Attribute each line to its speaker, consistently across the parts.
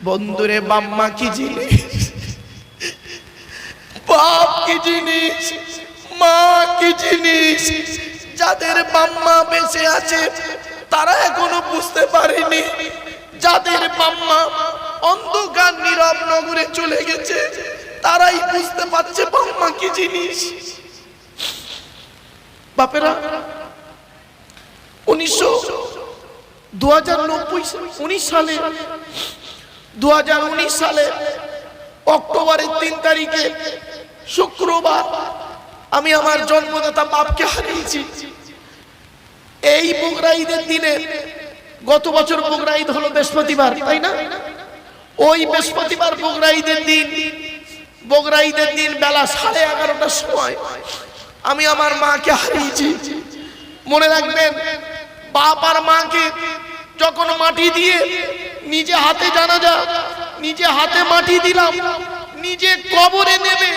Speaker 1: বন্ধুরে বাম্মা কি জিনিস, বাপ কি জিনিস, মা কি জিনিস। যাদের বাম্মা বেঁচে আছে তারা এখনো বুঝতে পারেনি, যাদের বাম্মা অন্ধকার নীরব নগরে চলে গেছে তারাই বুঝতে পারছে বাম্মা কি জিনিস। বাপেরা 2019 সালে অক্টোবরের 3 তারিখে শুক্রবার আমি আমার জন্মদাতা বাপকে হারিয়েছি। এই বকরা ঈদের দিনে, গত বছর বকরা ঈদ হলো বৃহস্পতিবার, তাই না? ওই বৃহস্পতিবার বকরা ঈদের দিন বেলা 11:30টার সময় আমি আমার মাকে হারিয়েছি। মনে রাখবেন, বাপ আর মাকে যখন মাটি দিয়ে নিজে হাতে জানাজা, নিজে হাতে মাটি দিলাম, নিজে কবরে নেবে,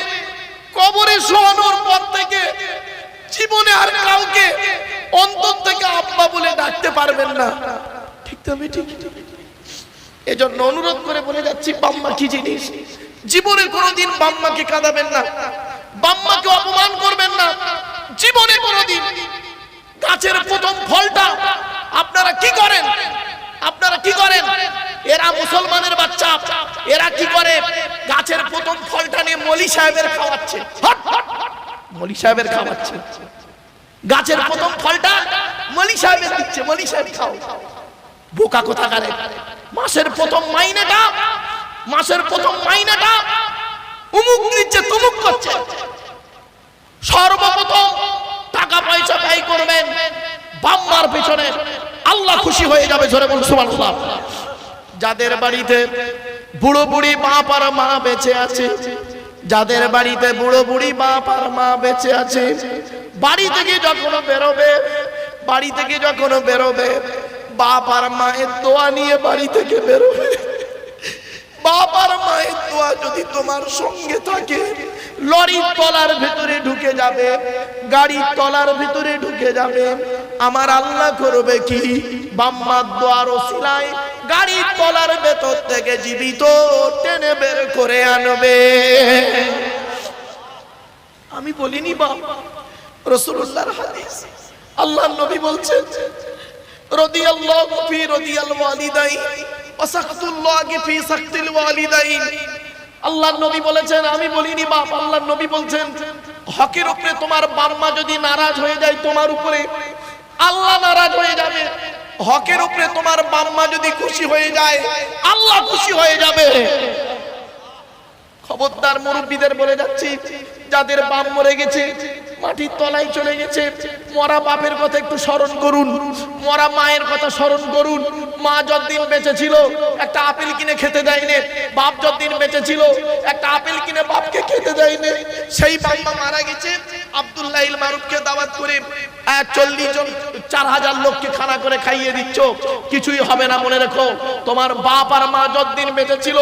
Speaker 1: কবরে শোয়ানোর পর থেকে জীবনে আর কাউকে অন্তর থেকে আব্বা বলে ডাকতে পারবেন না। ঠিক তবে ঠিক। এজন্য অনুরোধ করে বলে যাচ্ছি, বাম্মা কি জিনিস। জীবনে কোনোদিন বাম্মাকে কাঁদাবেন না, বাম্মাকে অপমান করবেন না। জীবনে কোনোদিন গাছের প্রথম ফলটা আপনারা কি করেন? এরা মুসলমানের বাচ্চা, এরা কি করে? গাছের প্রথম ফলটা নিয়ে মলি সাহেবের খাওয়াচ্ছে, মলি সাহেবের খাওয়াচ্ছে। গাছের প্রথম ফলটা মলি সাহেবের দিচ্ছে, মলি সাহেব খাও। বোকা কোথাকারে। মাসের প্রথম মাইনেটা উমুক দিচ্ছে, তুমুক করছে। সর্বপ্রথম টাকা পয়সা ব্যয় করবেন বাম্মার পিছনে, আল্লাহ খুশি হয়ে যাবে। জোরে বলুন সুবহানাল্লাহ। যাদের বাড়িতে বুড়ো বুড়ি বাপ আর মা বেঁচে আছে, যাদের বাড়িতে বুড়ো বুড়ি বাপ আর মা বেঁচে আছে, বাড়ি থেকে যখন বেরোবে বাপ আর মায়ের দোয়া নিয়ে বাড়ি থেকে বেরোবে। বাপ আর মায়ের দোয়া যদি তোমার সঙ্গে থাকে, লরির তলার ভিতরে ঢুকে যাবে, গাড়ির তলার ভিতরে ঢুকে যাবে। আমার আল্লাহ করবে কি? বাম্মার দোয়ার ওসিলায় গাড়ির তলার ভেতর থেকে জীবিত টেনে বের করে আনবে। আমি বলিনি বাপ, রাসূলুল্লাহর হাদিস। আল্লাহর নবী বলছেন, রাদিয়াল্লাহু ফি রাদিয়াল ওয়ালিদাইন ওয়া সাকতুল্লাহি ফি সাকতিল ওয়ালিদাইন। আল্লাহর নবী বলেছেন, আমি বলিনি বাপ। আল্লাহর নবী বলছেন, হকের উপরে তোমার বাম্মা যদি নারাজ হয়ে যায় তোমার উপরে, আল্লাহ নারাজ হয়ে যাবে। হকের উপরে তোমার বাম্মা যদি খুশি হয়ে যায়, আল্লাহ খুশি হয়ে যাবে। খবরদার মুরব্বিদের বলে যাচ্ছি, যাদের বাপ মরে গেছে, মাটির তলায় চলে গেছে, মরা বাপের কথা একটু স্মরণ করুন, মরা মায়ের কথা স্মরণ করুন। মা যতদিন বেঁচে ছিল একটা আপেল কিনে খেতে দেয়নি, বাপ যতদিন বেঁচে ছিল একটা আপেল কিনে বাপকে খেতে দেয়নি। সেই বাবা মারা গেছে, আব্দুল্লাহ ইল মারুফকে দাওয়াত করে 40 জন 4000 লোককে খানা করে খাইয়ে দিচ্ছ, কিছুই হবে না। মনে রেখো, তোমার বাপ আর মা যতদিন বেঁচে ছিল,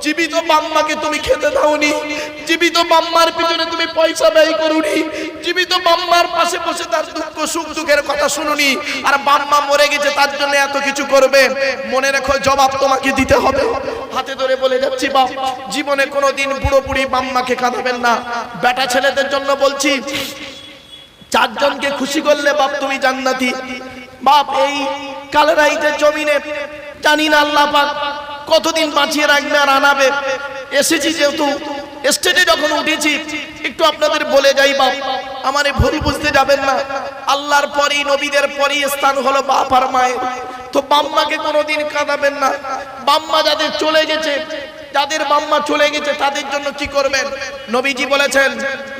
Speaker 1: জীবিত বাম্মাকে তুমি খেতে দাওনি, জীবিত বাম্মার পিছনে তুমি পয়সা ব্যয় করুনি, জীবিত বাম্মার পাশে বসে তার দুঃখ সুখ দুঃখের কথা শুনুনি, আর বাম্মা মরে গেছে তার জন্য এত কিছু করবে। মনে রেখো, জবাব তোমাকে দিতে হবে। হাতে ধরে বলে যাচ্ছি বাপ, জীবনে কোনোদিন বুড়ো বুড়ি বাম্মাকে কাঁদাবেন না। বেটা ছেলেদের জন্য বলছি, 4 জনকে খুশি করলে বাপ তুমি জান্নাতি। বাপ, এই কালরাইতের জমিনে জানি না আল্লাহ পাক কতদিন বাঁচিয়ে রাখবে আর আনাবে। এসেছি যেহেতু, স্টেজে যখন উঠেছি, একটু আপনাদের বলে যাই বাপ, আমারে ভুল বুঝতে যাবেন না। আল্লাহর পরই, নবীদের পরই স্থান হলো বাপ আর মায়ের। তো বাম্মাকে কোনোদিন কাঁদাবেন না। বাম্মা যাদের চলে গেছে, যাদের বাম্মা চলে গেছে তাদের জন্য কি করবেন? নবীজি বলেছেন,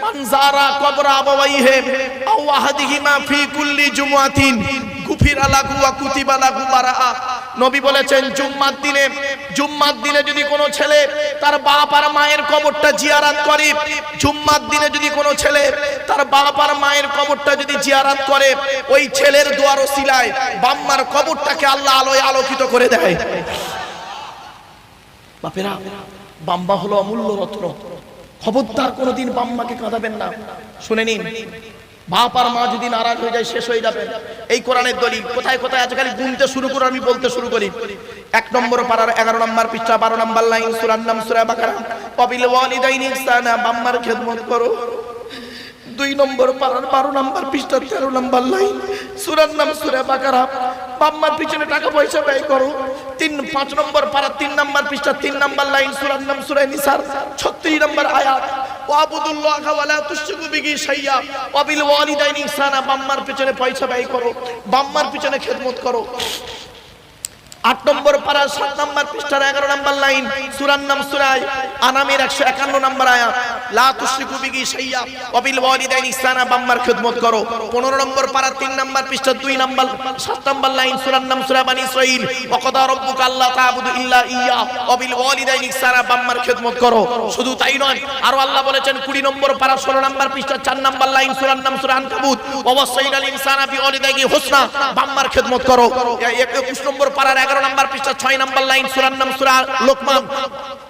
Speaker 1: মান যারা কবর আবাওয়াইহি আও আহাদিহিমা ফি কুল্লি জুমআতিন গুফিরা লাহু ওয়া কুতিবা লাহু বারাআ। নবী বলেছেন, জুম্মার দিনে যদি কোনো ছেলে তার বাপ আর মায়ের কবরটা জিয়ারত করে, জুম্মার দিনে যদি কোনো ছেলে তার বাপ আর মায়ের কবরটা যদি জিয়ারত করে, ওই ছেলের দোয়ার ওসিলায় বাম্মার কবরটাকে আল্লাহ আলোয় আলোকিত করে দেয়। বাপেরা, বাম্মা হলো অমূল্য রত্ন। খবরদার কোনোদিন বাম্মাকে কাঁদাবেন না। শুনে নিন, বাপ আর মা যদি নারাজ হয়ে যায় শেষ হয়ে যাবে। এই কোরআনের দলিল কোথায় কোথায় আছে খালি গুনতে শুরু করে আমি বলতে শুরু করি। এক নম্বর পারার 11 নম্বর পৃষ্ঠা 12 নম্বর লাইন, সূরার নাম সূরা বাকারা। ওয়াবিল ওয়ালিদাইনি ইহসানা, বাম্মার খেদমত করো। 2 নম্বর পারার 12 নম্বর পৃষ্ঠা 13 নম্বর লাইন, সূরার নাম সূরা বাকারা, বাম্মার পিছনে টাকা পয়সা ব্যয় করো। 5 নম্বর পারা 3 নম্বর পৃষ্ঠা 3 নম্বর লাইন, সূরার নাম সূরা নিসার 36 নম্বর আয়াত, ওয়াবুদুল্লাহা ওয়ালা তুশরিকু বিহি শাইয়্যা ওয়াবিল ওয়ালিদাইনি ইহসানা, বাম্মার পিছনে পয়সা ব্যয় করো, বাম্মার পিছনে খেদমত করো। 8 নম্বর পারা 7 নম্বর পৃষ্ঠার 11 নম্বর লাইন, সূরার নাম সূরা আনামের 151 নম্বর আয়াত, লা তুশরিকু বিহি শাইয়্যা ওয়াবিল ওয়ালিদাইনি ইহসানা, বাম্মার খেদমত করো। 15 নম্বর পারা 3 নম্বর পৃষ্ঠা 2 নম্বর 7 নম্বর লাইন, সূরার নাম সূরা বানী ইসরাঈল, ওয়া ক্বাদা রাব্বুকা আল্লা তা'বুদু ইল্লা ইয়্যা ওয়াবিল ওয়ালিদাইনি ইহসানা, বাম্মার খেদমত করো। শুধু তাই নয়, আরো আল্লাহ বলেছেন 20 নম্বর পারা 16 নম্বর পৃষ্ঠা 4 নম্বর লাইন, সূরার নাম সূরা আনকাবুত, ওয়া ওয়াসাইনাল ইনসানা বিওয়ালিদাইহি হুসনা, বাম্মার খেদমত করো। 21 নম্বর পারার 11 নম্বর পৃষ্ঠা 6 নম্বর লাইন, সূরার নাম সূরা লোকমান,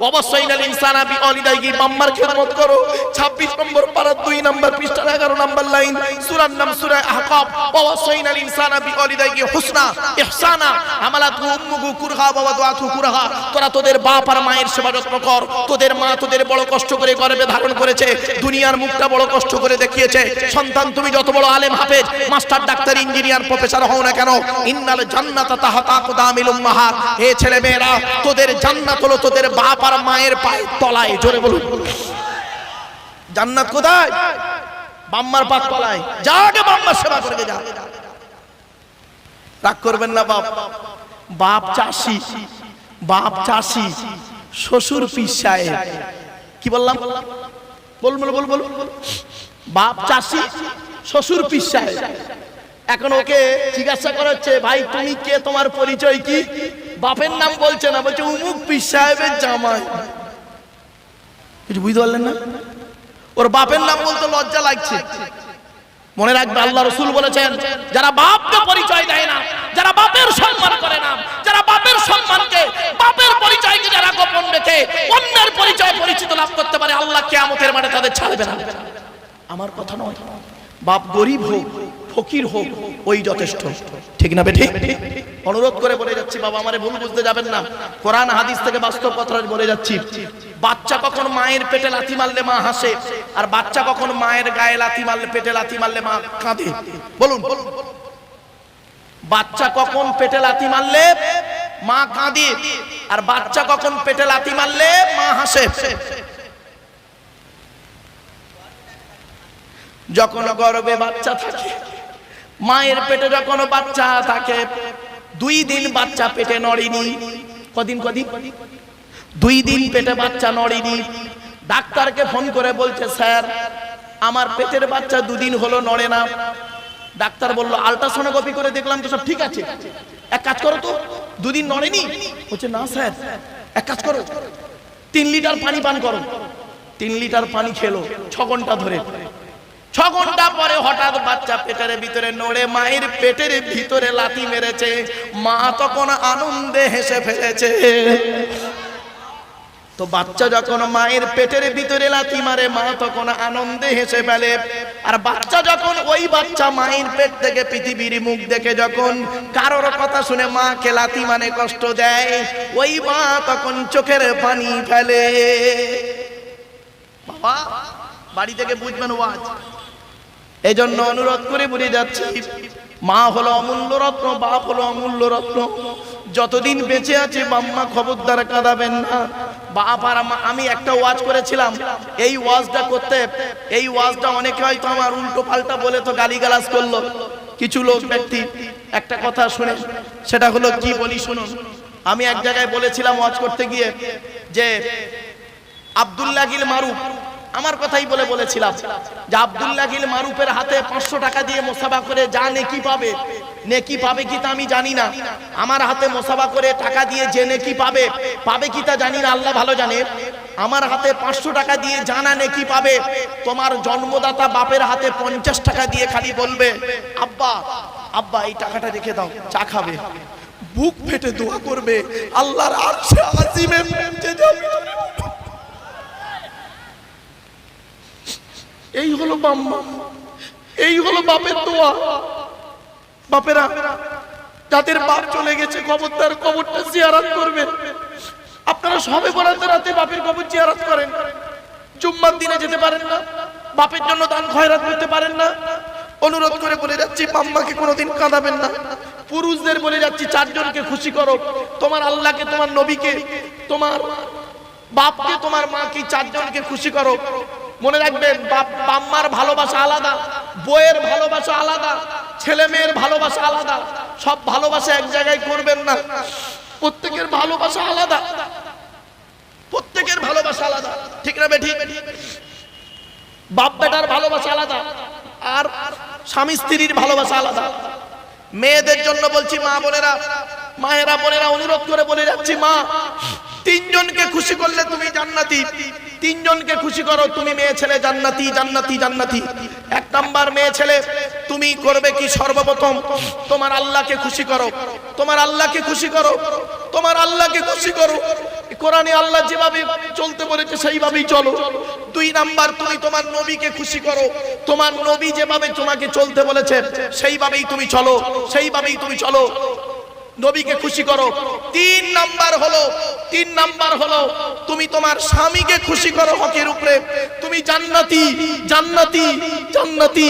Speaker 1: ওয়া ওয়াসাইনাল ইনসানা বিওয়ালিদাইহি, বাম্মার খেদমত করো। 26 নম্বর পারার 2 নম্বর পৃষ্ঠার 11 নম্বর লাইন, সূরার নাম সূরা আহকাফ, ওয়া ওয়াসাইনাল ইনসানা বিওয়ালিদাইহি হুসনা ইহসানা হামালাতহু উম্মুহু কুরহা ওয়া ওয়াদাআতহু কুরহা, তোরা তোদের বাপ আর মায়ের সেবা যত্ন কর। তোদের মা তোদের বড় কষ্ট করে গর্ভে ধারণ করেছে, দুনিয়ার মুখটা বড় কষ্ট করে দেখিয়েছে। সন্তান তুমি যত বড় আলেম, হাফেজ, মাস্টার, ডাক্তার, ইঞ্জিনিয়ার, প্রফেসর হও না কেন, ইন্নাল জান্নাতা তাহতা আকদামিল উম্মাহাত, হে ছেলে মেয়েরা, তোদের জান্নাত হলো তোদের বাপ আর মায়ের পায়ের তলায়। জোরে বলুন, জান্নাত কোথায়? বাম্মার পায়ের তলায়। যা আগে বাম্মার সেবা করে যা। রাগ করবেন না বাপ। বাপ চাষি, বাপ চাষি, শ্বশুর পীর সাহেব। কি বললাম? বল। বাপ চাষি, শ্বশুর পীর সাহেব। এখন ওকে জিজ্ঞাসা করা হচ্ছে, ভাই তুমি কে, তোমার পরিচয় কি? বাপের নাম বলছে না, বলছে উমুক পীর সাহেবের জামাই। কিছু বুঝতে পারলেন না? ওর বাপের নাম বলতে লজ্জা লাগছে। মনে রাখবে, আল্লাহ রাসূল বলেছেন, যারা বাপকে পরিচয় দেয় না, যারা বাপের সম্মান করে না, যারা বাপের সম্মানকে, বাপের পরিচয়কে যারা গোপন রেখে অন্যের পরিচয় পরিচিত লাভ করতে পারে, আল্লাহ কিয়ামতের মাঠে তাদের ছাড়বে না। আমার কথা নয়, বাপ গরিব হোক, ফকির হোক, ওই যথেষ্ট। ঠিক না বেঠিক? অনুরোধ করে বলে যাচ্ছি, বাবা আমারে ভুল বুঝতে যাবেন না। কোরআন হাদিস থেকে বাস্তব কথা বলে যাচ্ছি। বাচ্চা কখন মায়ের পেটে লাথি মারলে মা হাসে, আর বাচ্চা কখন মায়ের গায়ে লাথি মারলে, পেটে লাথি মারলে মা কাঁদে? বলুন। বাচ্চা কখন পেটে লাথি মারলে মা কাঁদে, আর বাচ্চা কখন পেটে লাথি মারলে মা হাসে? যখন গর্ভে বাচ্চা থাকে, মায়ের পেটে যখন বাচ্চা থাকে, 2 দিন বাচ্চা পেটে নড়েনি। কদিন? 2 দিন পেটে বাচ্চা নড়েনি। ডাক্তারকে ফোন করে বলছে, স্যার আমার পেটের বাচ্চা 2 দিন হলো নড়ে না। ডাক্তার বলল, আল্ট্রাসোনোগ্রাফি করে দেখলাম তো সব ঠিক আছে, এক কাজ করো তো, 2 দিন নড়েনি? বলছে না স্যার, এক কাজ করো, 3 লিটার পানি পান করো। 3 লিটার পানি খেলো 6 ঘন্টা ধরে। 6 ঘন্টা পরে হঠাৎ বাচ্চা পেটের ভিতরে নড়ে মায়ের পেটের ভিতরে লাথি মেরেছে। মা তখন আনন্দে হেসে ফেলেছে। তো বাচ্চা যখন মায়ের পেটের ভিতরে লাথি মারে, মা তখন আনন্দে হেসে ফেলে। আর বাচ্চা যখন, ওই বাচ্চা মায়ের পেট থেকে পৃথিবীর মুখ দেখে যখন কারোর কথা শুনে মাকে লাথি মানে কষ্ট দেয়, ওই মা তখন চোখের পানি ফেলে। বাবা বাড়ি থেকে বুঝবেন ওয়াজ। এই জন্য অনুরোধ করে বলে যাচ্ছি, মা হলো অমূল্য রত্ন, বাপ হলো অমূল্য রত্ন। যতদিন বেঁচে আছে বাম্মা খবরদার কাঁদাবেন না। বাপ আর আমি একটা ওয়াজ করেছিলাম, এই ওয়াজটা করতে, এই ওয়াজটা অনেকে হয়তো আমার উল্টো পাল্টা বলে তো গালিগালাজ করলো। কিছু লোক ব্যক্তি একটা কথা শুনে, সেটা হলো কি বলি শুনুন। আমি এক জায়গায় বলেছিলাম ওয়াজ করতে গিয়ে যে আব্দুল্লাহ গিল মারুফ, আমার কথাই বলেছিলাম যে আব্দুল্লাহ গিল মারুফের হাতে 500 টাকা দিয়ে মোসাবা করে যা নেকি পাবে, নেকি পাবে কি তা আমি জানি না। আমার হাতে মোসাবা করে টাকা দিয়ে যে নেকি পাবে, পাবে কি তা জানি না, আল্লাহ ভালো জানে। আমার হাতে 500 টাকা দিয়ে জানা নেকি পাবে, তোমার জন্মদাতা বাপের হাতে 50 টাকা দিয়ে খালি বলবে, আব্বা আব্বা এই টাকাটা রেখে দাও, চা খাবে। বুক ফেটে দোয়া করবে, আল্লাহর আরশে আজিমে পৌঁছে যাবে। এই হলো বাম্মা, এই হলো বাপের দোয়া। বাপেরা যাদের বাপ চলে গেছে খবরদার কবরটা জিয়ারত করবেন। আপনারা সবে বরাতে রাতে বাপের কবর জিয়ারত করেন, জুম্মার দিনে যেতে পারেন না, বাপের জন্য দান খয়রাত করতে পারেন না। অনুরোধ করে বলে যাচ্ছি আম্মাকে কোনোদিন কাঁদাবেন না। পুরুষদের বলে যাচ্ছি চারজনকে খুশি করো, তোমার আল্লাহকে, তোমার নবীকে, তোমার বাপকে, তোমার মাকে, চারজনকে খুশি করো। মনে রাখবেন বাপ আম্মার ভালোবাসা আলাদা, বইয়ের ভালোবাসা আলাদা, ছেলে মেয়ের ভালোবাসা আলাদা। সব ভালোবাসা এক জায়গায় করবেন না, প্রত্যেকের ভালোবাসা আলাদা, প্রত্যেকের ভালোবাসা আলাদা, ঠিক না বেঠিক? বাপ বেটার ভালোবাসা আলাদা, আর স্বামী স্ত্রীর ভালোবাসা আলাদা। মেয়েদের জন্য বলছি, মা বোনেরা, মায়েরা বোনেরা, অনুরোধ করে বলে যাচ্ছি, মা তিনজনকে খুশি করলে তুমি জান্নাতি। তিনজনকে খুশি করো, তুমি মেয়ে ছেলে জান্নাতি, জান্নাতি, জান্নাতি। এক নাম্বার মেয়ে ছেলে তুমি করবে কি? সর্বপ্রথম তোমার আল্লাহকে খুশি করো, তোমার আল্লাহকে খুশি করো, তোমার আল্লাহকে খুশি করো। কোরআনে আল্লাহ যেভাবে চলতে বলেছে সেইভাবেই চলো। দুই নাম্বার তুমি তোমার নবীকে খুশি করো, তোমার নবী যেভাবে তোমাকে চলতে বলেছে সেইভাবেই তুমি চলো, সেইভাবেই তুমি চলো, নবীকে খুশি করো। তিন নাম্বার হলো তুমি তোমার স্বামীকে খুশি করো হকের উপরে। তুমি জান্নাতি, জান্নাতি, জান্নাতি।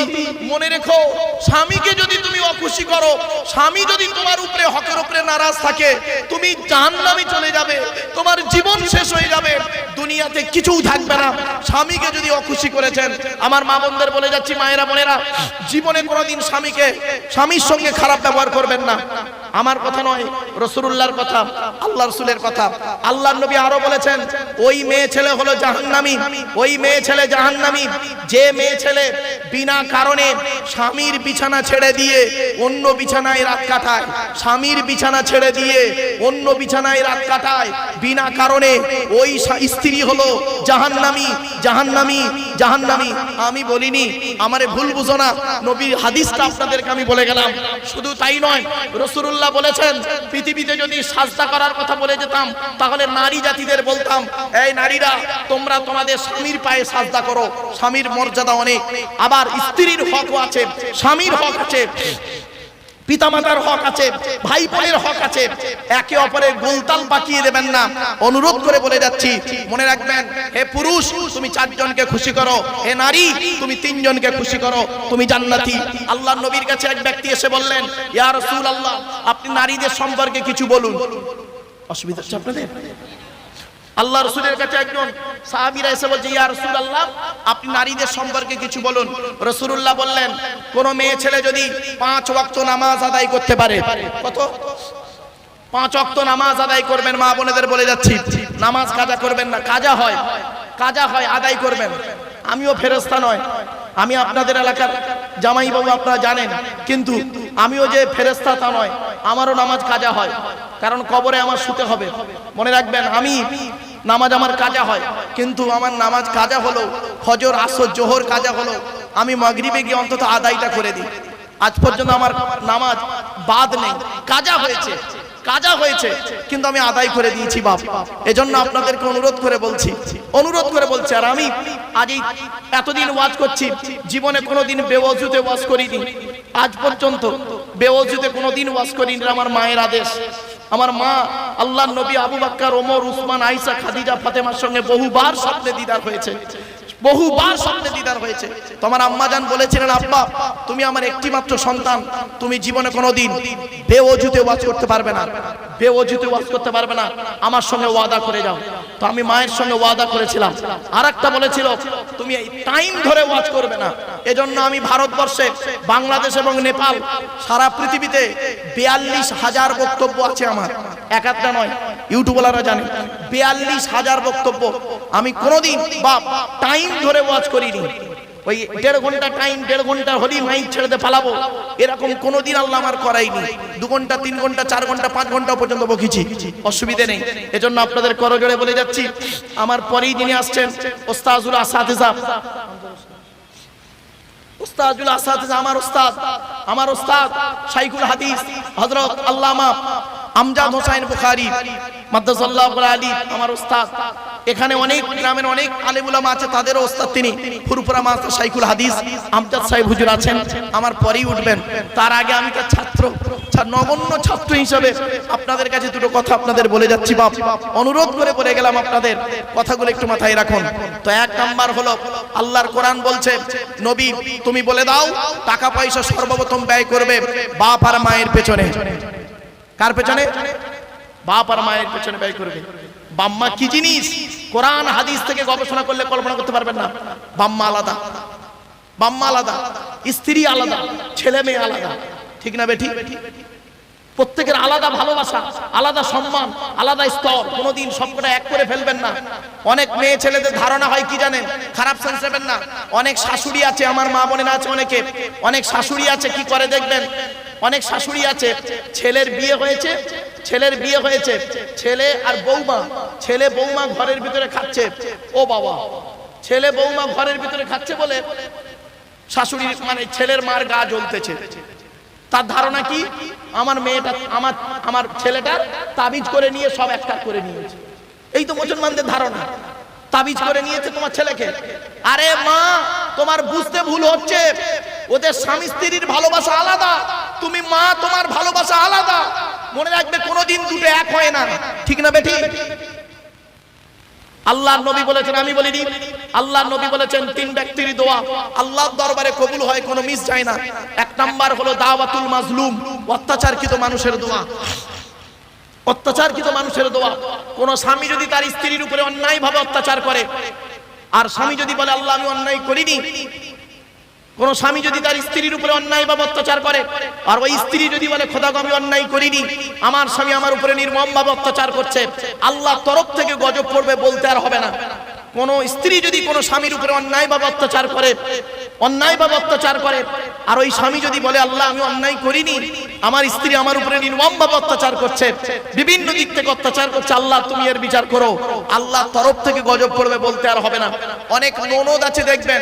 Speaker 1: মনে রেখো, স্বামীকে যদি তুমি অখুশি করো, স্বামী যদি তোমার উপরে হকের উপরে নারাজ থাকে, তুমি জাহান্নামে চলে যাবে, তোমার জীবন শেষ হয়ে যাবে, দুনিয়াতে কিছুই থাকবে না। স্বামীকে যদি অখুশি করেছেন, আমার মা বোনদের বলে যাচ্ছি, মায়েরা বোনেরা, জীবনে কোনোদিন স্বামীর সঙ্গে খারাপ ব্যবহার করবেন না। আমার কথা নয়, রাসূলুল্লাহর কথা, আল্লাহ রাসূলের কথা। আল্লাহর নবী আরো বলেছেন, ওই মেয়ে ছেলে হলো জাহান্নামী, ওই মেয়ে ছেলে জাহান্নামী যে মেয়ে ছেলে বিনা কারণে স্বামীর বিছানা ছেড়ে দিয়ে অন্য বিছানায় রাত কাটায়, স্বামীর বিছানা ছেড়ে দিয়ে অন্য বিছানায় রাত কাটায় বিনা কারণে, ওই স্ত্রী হলো জাহান্নামী, জাহান্নামী, জাহান্নামী। আমি বলিনি, আমারে ভুল বুঝো না, নবীর হাদিসটা আপনাদেরকে আমি বলে গেলাম। শুধু তাই নয়, রাসূলুল্লাহ বলেছেন, পৃথিবীতে যদি সাজদা করার কথা বলে যেতাম, তাহলে নারী জাতিদের বলতাম, এই নারীরা তোমরা তোমাদের স্বামীর পায়ে সাজদা করো, স্বামীর মর্যাদা অনেক। আবার স্ত্রীর হকও আছে, স্বামীর হক আছে, পিতামাতার হক আছে, ভাই বোনের হক আছে। একে অপরের গোলতাল পাকিয়ে দেবেন না। অনুরোধ করে বলে যাচ্ছি, মনে রাখবেন, হে পুরুষ তুমি চারজনকে খুশি করো, হে নারী তুমি তিনজনকে খুশি করো, তুমি জান্নাতি। আল্লাহর নবীর কাছে এক ব্যক্তি এসে বললেন, ইয়া রাসূলুল্লাহ, আপনি নারীদের সম্পর্কে কিছু বলুন। অসুবিধা হচ্ছে আপনাদের? আল্লাহ রাসূলের কাছে একজন সাহাবীরা এসে বলছে, ইয়া রাসূলুল্লাহ, আপনি নারীদের সম্পর্কে কিছু বলুন। রাসূলুল্লাহ বললেন, কোন মেয়ে ছেলে যদি 5 ওয়াক্ত নামাজ আদায় করতে পারে, কত? 5 ওয়াক্ত নামাজ আদায় করবেন। মা বোনেদের বলে যাচ্ছি, নামাজ কাজা করবেন না, কাজা হয়, কাজা হয়, আদায় করবেন। আমিও ফেরেশতা নয়, আমি আপনাদের এলাকার জামাই বাবু, আপনারা জানেন, কিন্তু আমিও যে ফেরেশতা তা নয়, আমারও নামাজ কাজা হয়, কারণ কবরে আমার শুতে হবে। মনে রাখবেন, আমি নামাজ আমার কাজা হয়, কিন্তু আমার নামাজ কাজা হলো, ফজর আসর জোহর কাজা হলো, আমি মাগরিবে গিয়ে অন্তত আদায়টা করে দিই। আজ পর্যন্ত আমার নামাজ বাদ নেই, কাজা হয়েছে, কাজা হয়েছে, কিন্তু আমি আদায় করে দিয়েছি বাপ। এজন্য আপনাদেরকে অনুরোধ করে বলছি, অনুরোধ করে বলছি। আর আমি আজ এই এতদিন ওয়াজ করছি, জীবনে কোনোদিন বেওয়াজুতে ওয়াজ করিনি, আজ পর্যন্ত বেওয়াজুতে কোনোদিন ওয়াজ করিনি। আমার মায়ের আদেশ। আমার মা আল্লাহর নবী আবু বকর, ওমর, উসমান, আয়েশা, খাদিজা, ফাতেমার সঙ্গে বহুবার স্বপ্নে দিদার হয়েছে, বহুবার স্বপ্নে দিদার হয়েছে। তোমার আম্মা জান বলেছিলেন, আব্বা তুমি আমার একটি মাত্র সন্তান, তুমি জীবনে কোনোদিন বেওয়াজুতে ওয়াজ করতে পারবে না, বেওয়াজুতে ওয়াজ করতে পারবে না, আমার সঙ্গে ওয়াদা করে যাও। তো আমি মায়ের সঙ্গে ওয়াদা করেছিলাম। আরেকটা বলেছিল, তুমি টাইম ধরে ওয়াজ করবে না। এজন্য আমি ভারতবর্ষে, বাংলাদেশ এবং নেপাল, সারা পৃথিবীতে 42,000 বক্তব্য আছে আমার, এক একটা নয়, ইউটিউবাররা জানে, 42,000 বক্তব্য। আমি কোনোদিন বাপ টাইম ধরে ওয়াজ করিনি। ওই 1.5 ঘন্টা টাইম, 1.5 ঘন্টা হলি মাইক ছেড়ে দিয়ে পালাবো, এরকম কোনোদিন আল্লাহ আমার করাইনি। 2 ঘন্টা, 3 ঘন্টা, 4 ঘন্টা, 5 ঘন্টা পর্যন্ত বকেছি, অসুবিধে নেই। এজন্য আপনাদের করজোড়ে বলে যাচ্ছি, আমার পরেই যিনি আসছেন, ওস্তাজুল আসাতিজা, ওস্তাজুল আসাতিজা, আমার ওস্তাদ শাইখুল হাদিস হযরত আল্লামা আমজাদ হোসেন বুখারী মাদ্দাসাল্লাহু আলী, আমার ওস্তাদ। এখানে অনেক গ্রামের অনেক আলেম উলামা আছে, তাদেরও ওস্তাদ তিনি ফুরফুরা মাস্টার শাইখুল হাদিস আমজাদ সাহেব হুজুর আছেন, আমার পরেই উঠবেন। তার আগে আমি তার ছাত্র, নগণ্য ছাত্র হিসেবে আপনাদের কাছে দুটো কথা আপনাদের বলে যাচ্ছি বাপ, অনুরোধ করে বলে গেলাম, আপনাদের কথাগুলো একটু মাথায় রাখুন। তো এক নাম্বার হলো, আল্লাহর কোরআন বলছে, নবী তুমি বলে দাও টাকা পয়সা সর্বপ্রথম ব্যয় করবে বাপ আর মায়ের পেছনে। কার পেছনে? বাপ আর মায়ের পেছনে ব্যয় করবে। বাম্মা কি জিনিস কোরআন হাদিস থেকে গবেষণা করলে কল্পনা করতে পারবেন না। বাম্মা আলাদা, বাম্মা আলাদা, স্ত্রী আলাদা, ছেলে মেয়ে আলাদা, ঠিক না বেঠি? প্রত্যেকের আলাদা ভালোবাসা, আলাদা সম্মান, আলাদা স্তর, কোনোদিন সবকটা এক করে ফেলবেন না। অনেক মেয়ে ছেলেদের ধারণা হয় কি জানেন, খারাপ সেন্স নেবেন না, অনেক শাশুড়ি আছে, আমার মা বোনেরা আছে অনেকে, অনেক শাশুড়ি আছে কি করে দেখবেন, অনেক শাশুড়ি আছে ছেলের বিয়ে হয়েছে, ছেলে আর বৌমা, ছেলে বৌমা ঘরের ভিতরে খাচ্ছে, ও বাবা, ছেলে বৌমা ঘরের ভিতরে খাচ্ছে বলে শাশুড়ি মানে ছেলের মার গা জ্বলতেছে। তার ধারণা কি, আমার মেয়েটা আমার ছেলেটা তাবিজ করে নিয়ে সব একটা করে নিয়েছে। এই তো মুসলমানদের ধারণা, তাবিজ করে নিয়েছে তোমার ছেলেকে। আরে মা, তোমার বুঝতে ভুল হচ্ছে, ওদের স্বামী স্ত্রীর ভালোবাসা আলাদা, তুমি মা, তোমার ভালোবাসা আলাদা। মনে রাখবে কোনোদিন দুটো এক হয় না, ঠিক না বেটি? আল্লাহর নবী বলেছেন, আমি বলিনি, আল্লাহর নবী বলেছেন তিন ব্যক্তির দোয়া আল্লাহর দরবারে কবুল হয়, কোনো মিস যায় না। এক নাম্বার হলো দাওয়াতুল মাজলুম, অত্যাচারকৃত মানুষের দোয়া, অত্যাচারকৃত মানুষের দোয়া। কোন স্বামী যদি তার স্ত্রীর উপরে অন্যায়ভাবে অত্যাচার করে, আর স্বামী যদি বলে আল্লাহ আমি অন্যায় করিনি, কোন স্বামী যদি তার স্ত্রীর উপরে অন্যায়ভাবে অত্যাচার করে, আর ওই স্ত্রী যদি বলে খোদা আমি অন্যায় করিনি, আমার স্বামী আমার উপরে নির্মমভাবে অত্যাচার করছে, আল্লাহর তরফ থেকে গজব পড়বে, বলতে আর হবে না। কোন স্ত্রী যদি কোন স্বামীর উপরে অন্যায়ভাবে অত্যাচার করে, আর ওই স্বামী যদি বলে আল্লাহ আমি অন্যায় করিনি, আমার স্ত্রী আমার উপরে নির্মমভাবে অত্যাচার করছে, বিভিন্ন দিক থেকে অত্যাচার করছে, আল্লাহ তুমি এর বিচার করো, আল্লাহর তরফ থেকে গজব পড়বে, বলতে আর হবে না। অনেক ননদ আছে দেখবেন,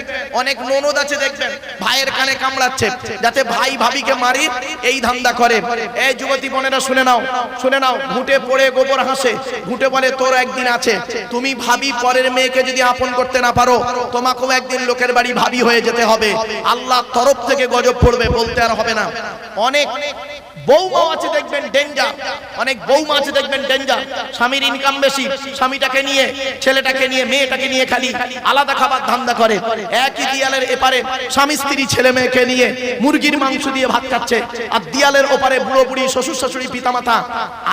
Speaker 1: ভাইয়ের কানে কামড়াচ্ছে যাতে ভাই ভাবিকে মারি, এই ধান্দা করে। এই যুবতী বোনেরা শুনে নাও, ঘুটে পড়ে গোবর হাসে, ঘুটে বলে তোর একদিন আছে। তুমি ভাবি পরের মেয়েকে যদি আপন করতে না পারো, তোমাকেও একদিন লোকের বাড়ি ভাবি হয়ে যেতে হবে, আল্লাহর তরফ থেকে গজব পড়বে, বলতে আর হবে না। অনেক বৌমা আছে দেখবেন ডেঞ্জার, অনেক বৌমা আছে দেখবেন ডেঞ্জার, স্বামীর ইনকাম বেশি, স্বামীটাকে নিয়ে, ছেলেটাকে নিয়ে, মেয়েটাকে নিয়ে খালি আলাদা খাবার ধান্দা করে। একই দিয়ালের এপারে স্বামী স্ত্রী ছেলে মেয়েকে নিয়ে মুরগির মাংস দিয়ে ভাত খাচ্ছে, আর দিয়ালের ওপারে বুড়ো বুড়ি শ্বশুর শাশুড়ি পিতামাতা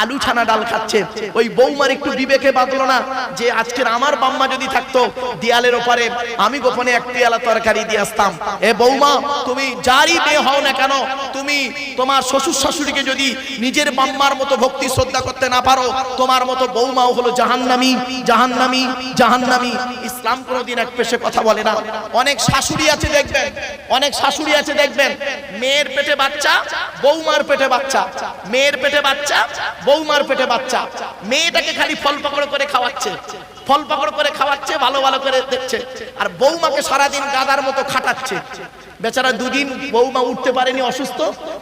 Speaker 1: আলু ছানা ডাল খাচ্ছে। ওই বৌমার একটু বিবেকে বাঁধলো না যে আজকের আমার বাম্মা যদি থাকতো দিয়ালের ওপারে, আমি গোপনে এক পেয়ালা তরকারি দিয়ে আসতাম। এ বৌমা, তুমি যারই মেয়ে হও না কেন, তুমি তোমার শ্বশুর শাশুড়িকে যদি নিজের বাম্মার মতো ভক্তি শ্রদ্ধা করতে না পারো, তোমার মতো বৌমাও হলো জাহান্নামী, জাহান্নামী, জাহান্নামী। ইসলাম কোনোদিন এক পেশে কথা বলে না। অনেক শাশুড়ি আছে দেখবেন, মেয়ের পেটে বাচ্চা, বৌমার পেটে বাচ্চা, মেয়ের পেটে বাচ্চা, বৌমার পেটে বাচ্চা, মেয়েটাকে খালি ফল পাকড় করে খাওয়াচ্ছে, ভালো ভালো করে দেখছে, আর বৌমাকে সারাদিন গাদার মতো খাটাচ্ছে। বেচারা দুদিন বৌমা উঠতে পারেনি, অসুস্থ,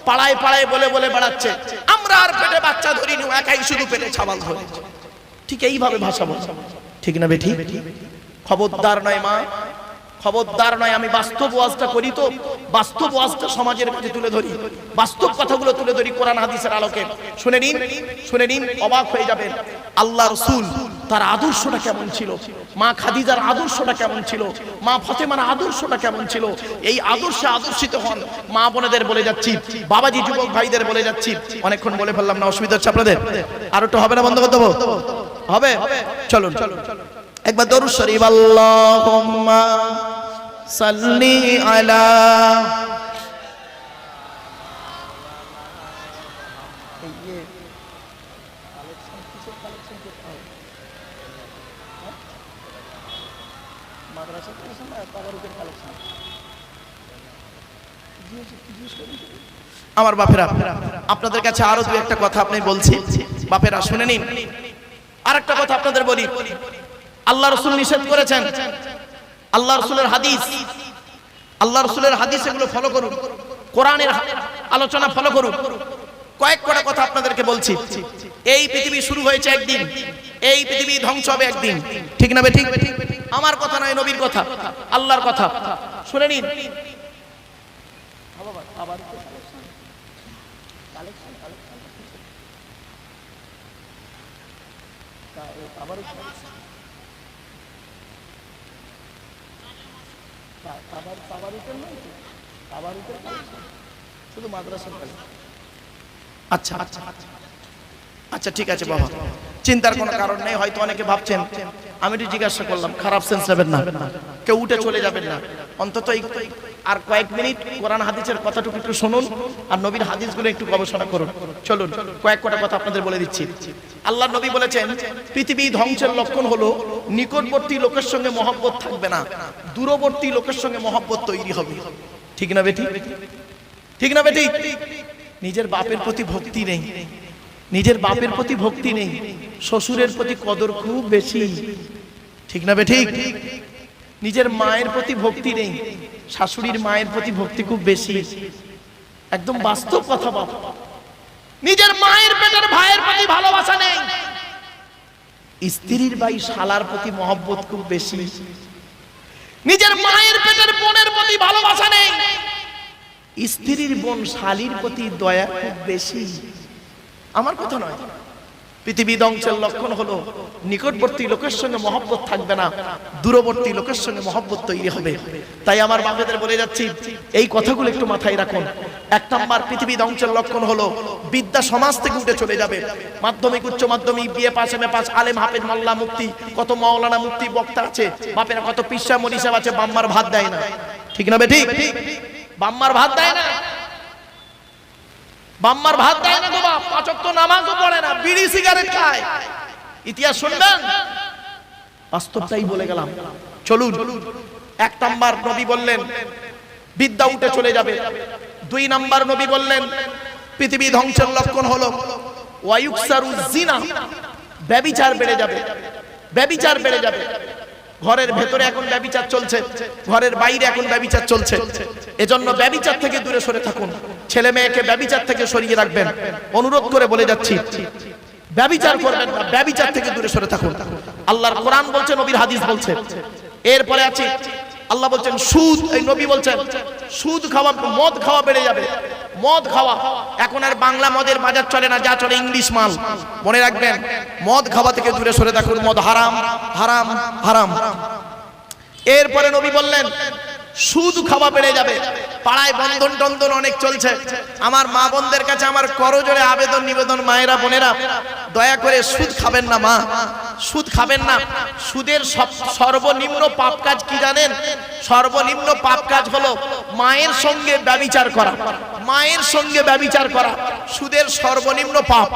Speaker 1: পাড়ায় পাড়ায় বলে বলে বেড়াচ্ছে আমরা আর পেটে বাচ্চা ধরিনি, একাই শুধু পেটে ছাবাল ধরেছে। ঠিক এইভাবে ভাষা বলছে, ঠিক না বেঠি? খবরদার নয় মা, খবরদার নয়। আমি বাস্তব ওয়াজটা করি, তো বাস্তব ওয়াজটা সমাজের কাছে তুলে ধরি, বাস্তব কথাগুলো তুলে ধরি কোরআন হাদিসের আলোকে। শুনে নিন, অবাক হয়ে যাবেন। আল্লাহ রাসূল তার আদর্শটা কেমন ছিল, মা খাদিজার আদর্শটা কেমন ছিল, মা ফাতেমার আদর্শটা কেমন ছিল, এই আদর্শে আদর্শিত হন। মা বোনেদের বলে যাচ্ছি, বাবাজি যুবক ভাইদের বলে যাচ্ছি, অনেকক্ষণ বলে ফেললাম না, অসুবিধা হচ্ছে আপনাদের? আর একটু হবে না, বন্ধ করে দেবো? হবে? চলুন একবার দরুদ শরীফ, আল্লাহুম্মা সাল্লি আলা। আমার বাপেরা, আপনাদের কাছে আরো দু একটা কথা আপনি বলছি, বাপেরা শুনে নিন। আর একটা কথা আপনাদের বলি, আল্লাহ রাসূল নিষেধ করেছেন, আল্লাহ রাসূলের হাদিস, এগুলো ফলো করুন, কোরআনের আলোচনা ফলো করুন। কয়েক কটা কথা আপনাদেরকে বলছি। এই পৃথিবী শুরু হয়েছে একদিন, এই পৃথিবী ধ্বংস হবে একদিন, ঠিক না ঠিক? আমার কথা নয়, নবীর কথা, আল্লাহর কথা। শুনে নিন। শুধু মাদ্রাসা। আচ্ছা আচ্ছা আচ্ছা, ঠিক আছে বাবা, চিন্তার কোনো কারণ নেই। হয়তো অনেকে ভাবছেন, আমি একটু জিজ্ঞাসা করলাম, খারাপ সেন্স নেবেন না, কেউ উঠে চলে যাবেন না, অন্তত আর কয়েক মিনিট কোরআন হাদিসের কথাটুকু একটু শুনুন, আর নবীর হাদিসগুলো একটু গবেষণা করুন। চলুন কয়েক কটা কথা আপনাদের বলে দিচ্ছি। আল্লাহ নবী বলেছেন, পৃথিবী ধ্বংসের লক্ষণ হলো নিকটবর্তী লোকের সঙ্গে মহব্বত থাকবে না, দূরবর্তী লোকের সঙ্গে মহব্বত তৈরি হবে। ঠিক না বেটি? ঠিক না বেটি? নিজের বাপের প্রতি ভক্তি নেই, নিজের বাপের প্রতি ভক্তি নেই, শ্বশুরের প্রতি কদর খুব বেশি। ঠিক না বেঠিক? নিজের মায়ের প্রতি ভক্তি নেই, শাশুড়ির মায়ের প্রতি ভক্তি খুব বেশি। একদম বাস্তব কথা বাবা। নিজের মায়ের পেটের ভাইয়ের প্রতি ভালোবাসা নেই, স্ত্রীর ভাই শালার প্রতি মহব্বত খুব বেশি। নিজের মায়ের পেটের বোনের প্রতি ভালোবাসা নেই, স্ত্রীর বোন শালীর প্রতি দয়া খুব বেশি। আমার কথা নয়। পৃথিবী ধ্বংসের লক্ষণ হলো নিকটবর্তী লোকের সঙ্গে মহব্বত থাকবে না, দূরবর্তী লোকের সঙ্গে মহব্বত তৈরি হবে। তাই আমার বাবাদের বলে যাচ্ছি, এই কথাগুলো একটু মাথায় রাখুন। এক নাম্বার, পৃথিবী ধ্বংসের লক্ষণ হলো বিদ্যা সমাজ থেকে উঠে চলে যাবে। মাধ্যমিক, উচ্চ মাধ্যমিক, বিএ পাস, এমএ পাস, আলেম, হাফেজ, মোল্লা, মুফতি, কত মাওলানা, মুফতি, বক্তা আছে, বাপেরা কত পিসা মরিসা আছে, বাম্মার ভাত দেয় না। ঠিক না বেঠিক? বাম্মার ভাত দেয় না, বাম্মার ভাত দেয় না তো বাপ, পাঁচ ওয়াক্ত নামাজও পড়ে না, বিড়ি সিগারেট খায়। ইতিহাস শুনবেন, বাস্তবটাই বলে গেলাম। চলুন, এক নাম্বার নবী বললেন বিদ্যা উঠে চলে যাবে। দুই নাম্বার নবী বললেন পৃথিবী ধ্বংসের লক্ষণ হলো ওয়ায়ুকসারু জিনা, ব্যভিচার বেড়ে যাবে, ব্যভিচার বেড়ে যাবে। ঘরের ভেতরে এখন ব্যভিচার চলছে, ঘরের বাইরে এখন ব্যভিচার চলছে। এজন্য ব্যভিচার থেকে দূরে সরে থাকুন, ছেলে মেয়েকে ব্যভিচার থেকে সরিয়ে রাখবেন। অনুরোধ করে বলে যাচ্ছি, ব্যভিচার করবেন না, ব্যভিচার থেকে দূরে সরে থাকুন। আল্লাহর কোরআন বলছে, নবীর হাদিস বলছে। এরপরে আছে আল্লাহ বলছেন সুদ, এই নবী বলছেন সুদ খাওয়া, মদ খাওয়া বেড়ে যাবে। মদ খাওয়া, এখন আর বাংলা মদের বাজার চলে না, যা চলে ইংলিশ মাল। মনে রাখবেন, মদ খাওয়া থেকে দূরে সরে থাকুন, মদ হারাম, হারাম, হারাম। এরপরে নবী বললেন সুদ খাওয়া বেড়ে যাবে। পাড়ায় বন্ধন টন্ধন অনেক চলছে। আমার মা বোনদের কাছে আমার করজোড়ে আবেদন নিবেদন, মায়েরা বোনেরা, দয়া করে সুদ খাবেন না মা, সুদ খাবেন না। সুদের সর্বনিম্ন পাপ কাজ কি জানেন? সর্বনিম্ন পাপ কাজ হলো মায়ের সঙ্গে ব্যভিচার করা, মায়ের সঙ্গে ব্যভিচার করা সুদের সর্বনিম্ন পাপ।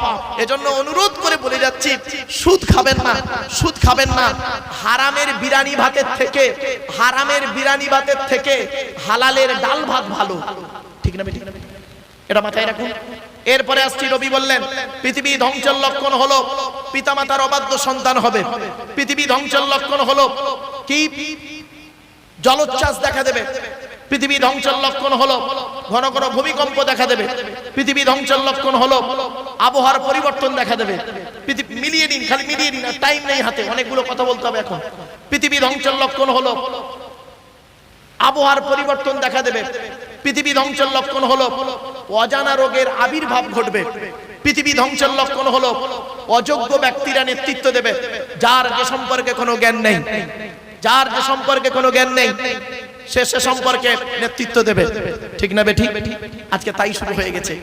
Speaker 1: এজন্য অনুরোধ করে বলে যাচ্ছি, সুদ খাবেন না, সুদ খাবেন না। হারামের বিরিয়ানি ভাতের থেকে, হারামের বিরিয়ানি ভাতের থেকে হালালের ডাল ভাত ভালো। ঠিক না? এটা মাথায় রাখুন। এরপরে আসছি, নবী বললেন পৃথিবী ধ্বংসের লক্ষণ হলো পিতামাতার অবাধ্য সন্তান হবে। পৃথিবী ধ্বংসের লক্ষণ হলো কি? জলোচ্ছ্বাস দেখা দেবে। পৃথিবী ধ্বংসের লক্ষণ হলো ঘন ঘন ভূমিকম্প দেখা দেবে। পৃথিবী ধ্বংসের লক্ষণ হলো আবহাওয়ার পরিবর্তন দেখা দেবে। মিলিয়ে নিন, খালি মিলিয়ে নিন, টাইম নেই হাতে, অনেকগুলো কথা বলতে হবে এখন। পৃথিবী ধ্বংসের লক্ষণ হলো আবহাওয়ার পরিবর্তন দেখা দেবে। পৃথিবী ধ্বংসের লক্ষণ হলো অজানা রোগের আবির্ভাব ঘটবে। পৃথিবী ধ্বংসের লক্ষণ হলো অযোগ্য ব্যক্তিরা নেতৃত্ব দেবে, যার যে সম্পর্কে কোনো জ্ঞান নেই, যার যে সম্পর্কে কোনো জ্ঞান নেই, সে সম্পর্কে নেতৃত্ব দেবে। ঠিক না বেঠিক? আজকে তাই শুরু হয়ে গেছে।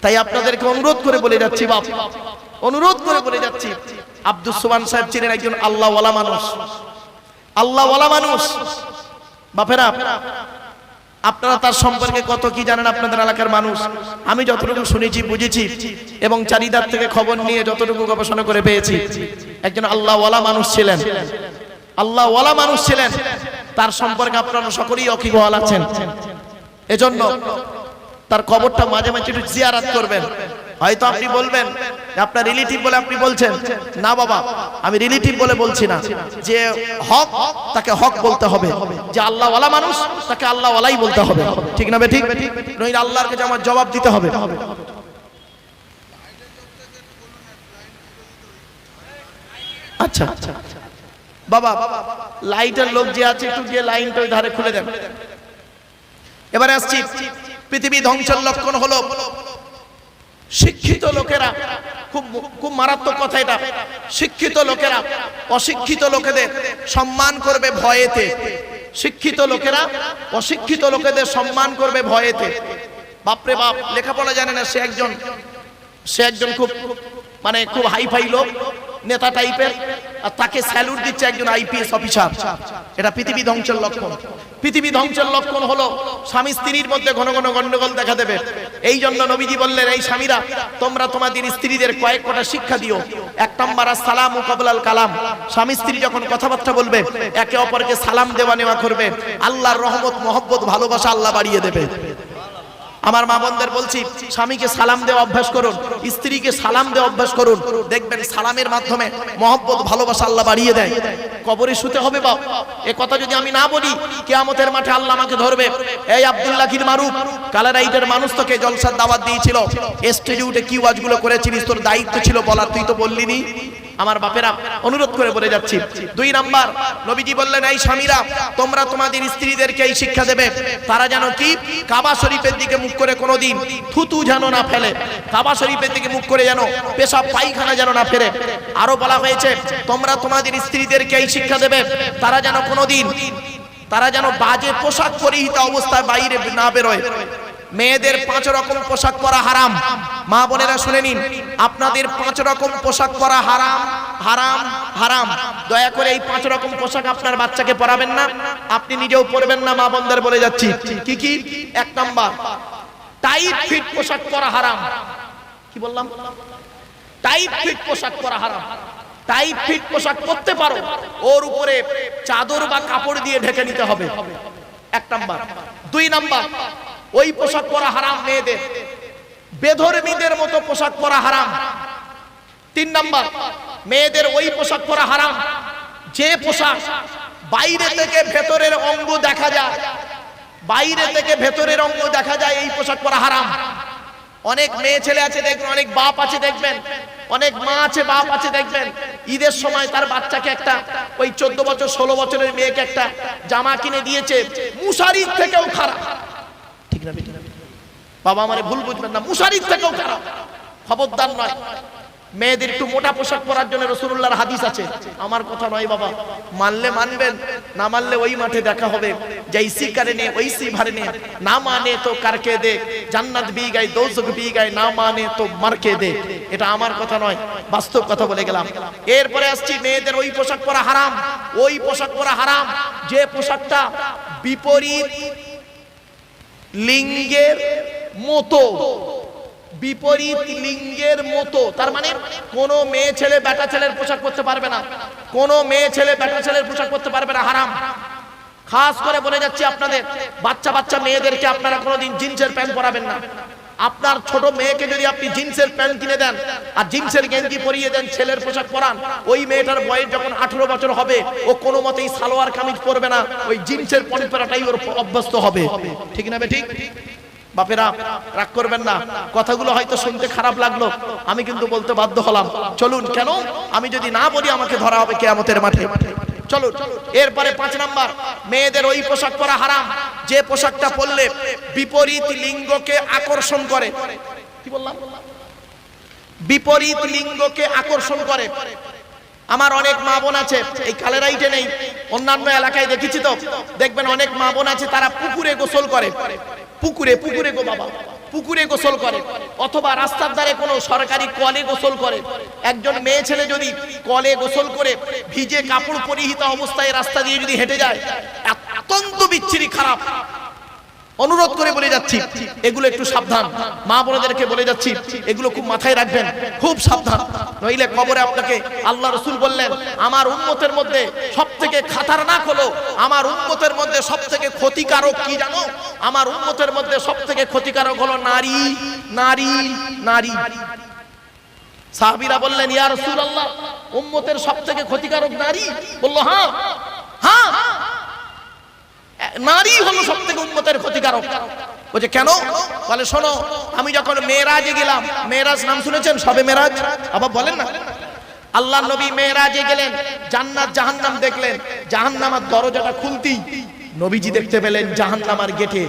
Speaker 1: তাই আপনাদেরকে অনুরোধ করে বলে যাচ্ছি বাপ, অনুরোধ করে বলে যাচ্ছি, আব্দুস সুবহান সাহেব ছিলেন একজন আল্লাহওয়ালা মানুষ, আল্লাহওয়ালা মানুষ। বাপেরা, আপনারা তার সম্পর্কে কত কি জানেন আপনাদের এলাকার মানুষ? আমি যতটুকু শুনেছি, বুঝেছি এবং চারিদার থেকে খবর নিয়ে যতটুকু গবেষণা করে পেয়েছি, একজন আল্লাহওয়ালা মানুষ ছিলেন, আল্লাহওয়ালা মানুষ ছিলেন। তার সম্পর্কে আপনারা সকলেই ওয়াকিবহাল আছেন। এজন্য তার কবরটা মাঝে মাঝে একটু জিয়ারত করবেন। হয়তো আপনি বলবেন আপনার রিলেটিভ বলে আপনি বলছেন, না বাবা, আমি রিলেটিভ বলে বলছি না। যে হক তাকে হক বলতে হবে, যে আল্লাহওয়ালা মানুষ তাকে আল্লাহওয়ালাই বলতে হবে। ঠিক না বেঠিক? নইলে আল্লাহর কাছে আমার জবাব দিতে হবে। আচ্ছা বাবা, লাইটের লোক যে আছে একটু গিয়ে লাইনটা ওই ধারে খুলে দেন। এবারে আসছি, পৃথিবী ধ্বংসের লক্ষণ হলো শিক্ষিত লোকেরা, খুব খুব মারাত্মক কথা এটা, শিক্ষিত লোকেরা অশিক্ষিত লোকেদের সম্মান করবে ভয়েতে। শিক্ষিত লোকেরা অশিক্ষিত লোকেদের সম্মান করবে ভয়েতে। বাপরে বাপ, লেখাপড়া জানে না, সে একজন খুব মানে খুব হাইফাই লোক, নেতা টাইপের, আর তাকে স্যালুট দিচ্ছে একজন আইপিএস অফিসার। এটা পৃথিবী ধ্বংসের লক্ষণ। পৃথিবী ধ্বংসের লক্ষণ হলো স্বামী স্ত্রীর মধ্যে ঘন ঘন গন্ডগোল দেখা দেবে। এই জন্য নবীজি বললেন, এই স্বামীরা তোমরা তোমাদের স্ত্রীদের কয়েক কটা শিক্ষা দিও। এক নম্বর, আসসালামু ক্বাবলাল কালাম। স্বামী স্ত্রী যখন কথাবার্তা বলবে একে অপরকে সালাম দেওয়া নেওয়া করবে, আল্লাহর রহমত মহব্বত ভালোবাসা আল্লাহ বাড়িয়ে দেবে। আমার মা বোনদের বলছি, স্বামীকে সালাম দেওয়া অভ্যাস করুন, স্ত্রীকে সালাম দেওয়া অভ্যাস করুন। দেখবেন সালামের মাধ্যমে মহব্বত ভালোবাসা আল্লাহ বাড়িয়ে দেয়। কবরে শুতে হবে বাপ, এ কথা যদি আমি না বলি কিয়ামতের মাঠে আল্লাহ আমাকে ধরবে। এই আব্দুল্লাহ কির মারুফ কালারাইটের মানুষ তোকে জলসার দাওয়াত দিয়েছিল, স্টেডিউটে কি ওয়াজগুলো করেছিলিস, তোর দায়িত্ব ছিল বলার, তুই তো বললিনি। আমার বাপেরা অনুরোধ করে বলে যাচ্ছি, 2 নাম্বার, নবীজি বললেন, এই স্বামীরা তোমরা তোমাদের স্ত্রীদেরকে এই শিক্ষা দেবে, তারা যেন কি কাবা শরীফের দিকে মুখ করে কোনোদিন থুতু যেন না ফেলে, কাবা শরীফের দিকে মুখ করে যেন পেশাব পায়খানা যেন না ফেলে। আরো বলা হয়েছে, তোমরা তোমাদের স্ত্রীদেরকে এই শিক্ষা দেবে, তারা যেন কোনোদিন বাজে পোশাক পরিহিত অবস্থায় বাইরে না বেরোয়। মেয়েদের 5 রকম পোশাক পরা হারাম। মা বোনেরা শুনে নিন, আপনাদের 5 রকম পোশাক পরা হারাম, হারাম, হারাম। দয়া করে এই 5 রকম পোশাক আপনার বাচ্চাকে পরাবেন না, আপনি নিজেও পরবেন না। মা বোনদের বলে যাচ্ছি কি কি। 1 নাম্বার, টাইট ফিট পোশাক পরা হারাম। কি বললাম? টাইট ফিট পোশাক পরা হারাম। টাইট ফিট পোশাক পরতে পারো, ওর উপরে চাদর বা কাপড় দিয়ে ঢেকে নিতে হবে। 1 নাম্বার। 2 নাম্বার, ওই পোশাক পরা হারাম মেয়েদের, বেধর্মীদের মতো পোশাক পরা হারাম। 3 নাম্বার, মেয়েদের ওই পোশাক পরা হারাম যে পোশাক বাইরে থেকে ভেতরের অঙ্গ দেখা যায়, বাইরে থেকে ভেতরের অঙ্গ দেখা যায়, এই পোশাক পরা হারাম। অনেক মেয়ে ছেলে আছে দেখবেন, অনেক বাপ আছে দেখবেন, অনেক মা আছে বাপ আছে দেখবেন, ঈদের সময় তার বাচ্চাকে একটা ওই 14 বছর 16 বছরের মেয়েকে একটা জামা কিনে দিয়েছে, মুশারির থেকেও খারাপ। ঠিক না? বাবা আমারে ভুল বুঝবেন না, মুশারির থেকেও খারাপ। খবরদার নয়, মেয়েদের একটু মোটা পোশাক পরার জন্য রাসূলুল্লাহর হাদিস আছে, আমার কথা নয় বাবা। মানলে মানবেন, না মানলে ওই মাঠে দেখা হবে। জৈসি করনে ওইসি ভরনে, না মানে তো করকে দে, জান্নাত ভি গায় দোজখ ভি গায়, না মানে তো মারকে দে। এটা আমার কথা নয়, বাস্তব কথা বলে গেলাম। এরপরে আসছি, মেয়েদের ওই পোশাক পরা হারাম, ওই পোশাক পরা হারাম যে পোশাকটা বিপরীত লিঙ্গের মতো, বিপরীত লিঙ্গের মতো। তার মানে কোন মেয়ে ছেলে বেটা ছেলের পোশাক পরতে পারবে না, কোন মেয়ে ছেলে বেটা ছেলের পোশাক পরতে পারবে না, হারাম। খাস করে বলে যাচ্ছি আপনাদের বাচ্চা বাচ্চা মেয়েদেরকে আপনারা কোনোদিন জিন্সের প্যান্ট পরাবেন না। আপনার ছোট মেয়েকে যদি আপনি জিন্সের প্যান্ট কিনে দেন আর জিন্সের গেঞ্জি পরিয়ে দেন, ছেলের পোশাক পরান, ওই মেয়েটার বয়স যখন 18 বছর হবে ও কোনো মতেই সালোয়ার কামিজ পরবে না, ওই জিন্সের প্যান্ট পরাটাই ওর অভ্যস্ত হবে। ঠিক না ঠিক? বাপেরা রাগ করবেন না, কথাগুলো হয়তো শুনতে খারাপ লাগলো, আমি কিন্তু বলতে বাধ্য হলাম। চলুন, কেন আমি যদি না বলি আমাকে ধরা হবে কিয়ামতের মাঠে। চলুন এরপরে 5 নাম্বার, মেয়েদের ওই পোশাক পরা হারাম যে পোশাকটা পরলে বিপরীত লিঙ্গকে আকর্ষণ করে। কি বললাম? বিপরীত লিঙ্গকে আকর্ষণ করে। আমার অনেক মা বোন আছে, এই কালেরাইটে নেই, অন্যান্য এলাকায় দেখেছি তো, দেখবেন অনেক মা বোন আছে তারা পুকুরে গোসল করে, পুকুরে পুকুরে গো বাবা, পুকুরে গোসল করে, অথবা রাস্তার ধারে কোনো সরকারি কলে গোসল করে। একজন মেয়ে ছেলে যদি কলে গোসল করে ভিজে কাপড় পরিহিত অবস্থায় রাস্তা দিয়ে যদি হেঁটে যায়, অত্যন্ত বিচ্ছিরি খারাপ। অনুরোধ করে বলে যাচ্ছি এগুলো একটু সাবধান, মা বোনদেরকে বলে যাচ্ছি এগুলো খুব মাথায় রাখবেন, খুব সাবধান, নইলে কবরে আপনাকে আল্লাহ রাসূল বললেন আমার উম্মতের মধ্যে সবথেকে খাতারনাক হলো, আমার উম্মতের মধ্যে সবথেকে ক্ষতিকারক কি জানো? আমার উম্মতের মধ্যে সবথেকে ক্ষতিকারক হলো নারী, নারী, নারী। সাহাবীরা বললেন ইয়া রাসূলুল্লাহ, উম্মতের সবথেকে ক্ষতিকারক নারী? বলল হ্যাঁ, হ্যাঁ, নারী হলো সবথেকে উম্মতের ক্ষতিকারক। বলছে কেন? বলে শোনো, আমি যখন মেরাজে গেলাম, মেরাজ নাম শুনেছেন? সবে মেরাজ, আবার বলেন না, আল্লাহ নবী মেরাজে গেলেন, জান্নাত জাহান্নাম দেখলেন। জাহান্নামের দরজাটা খুলতেই নবীজি দেখতে পেলেন জাহান্নামের গেটে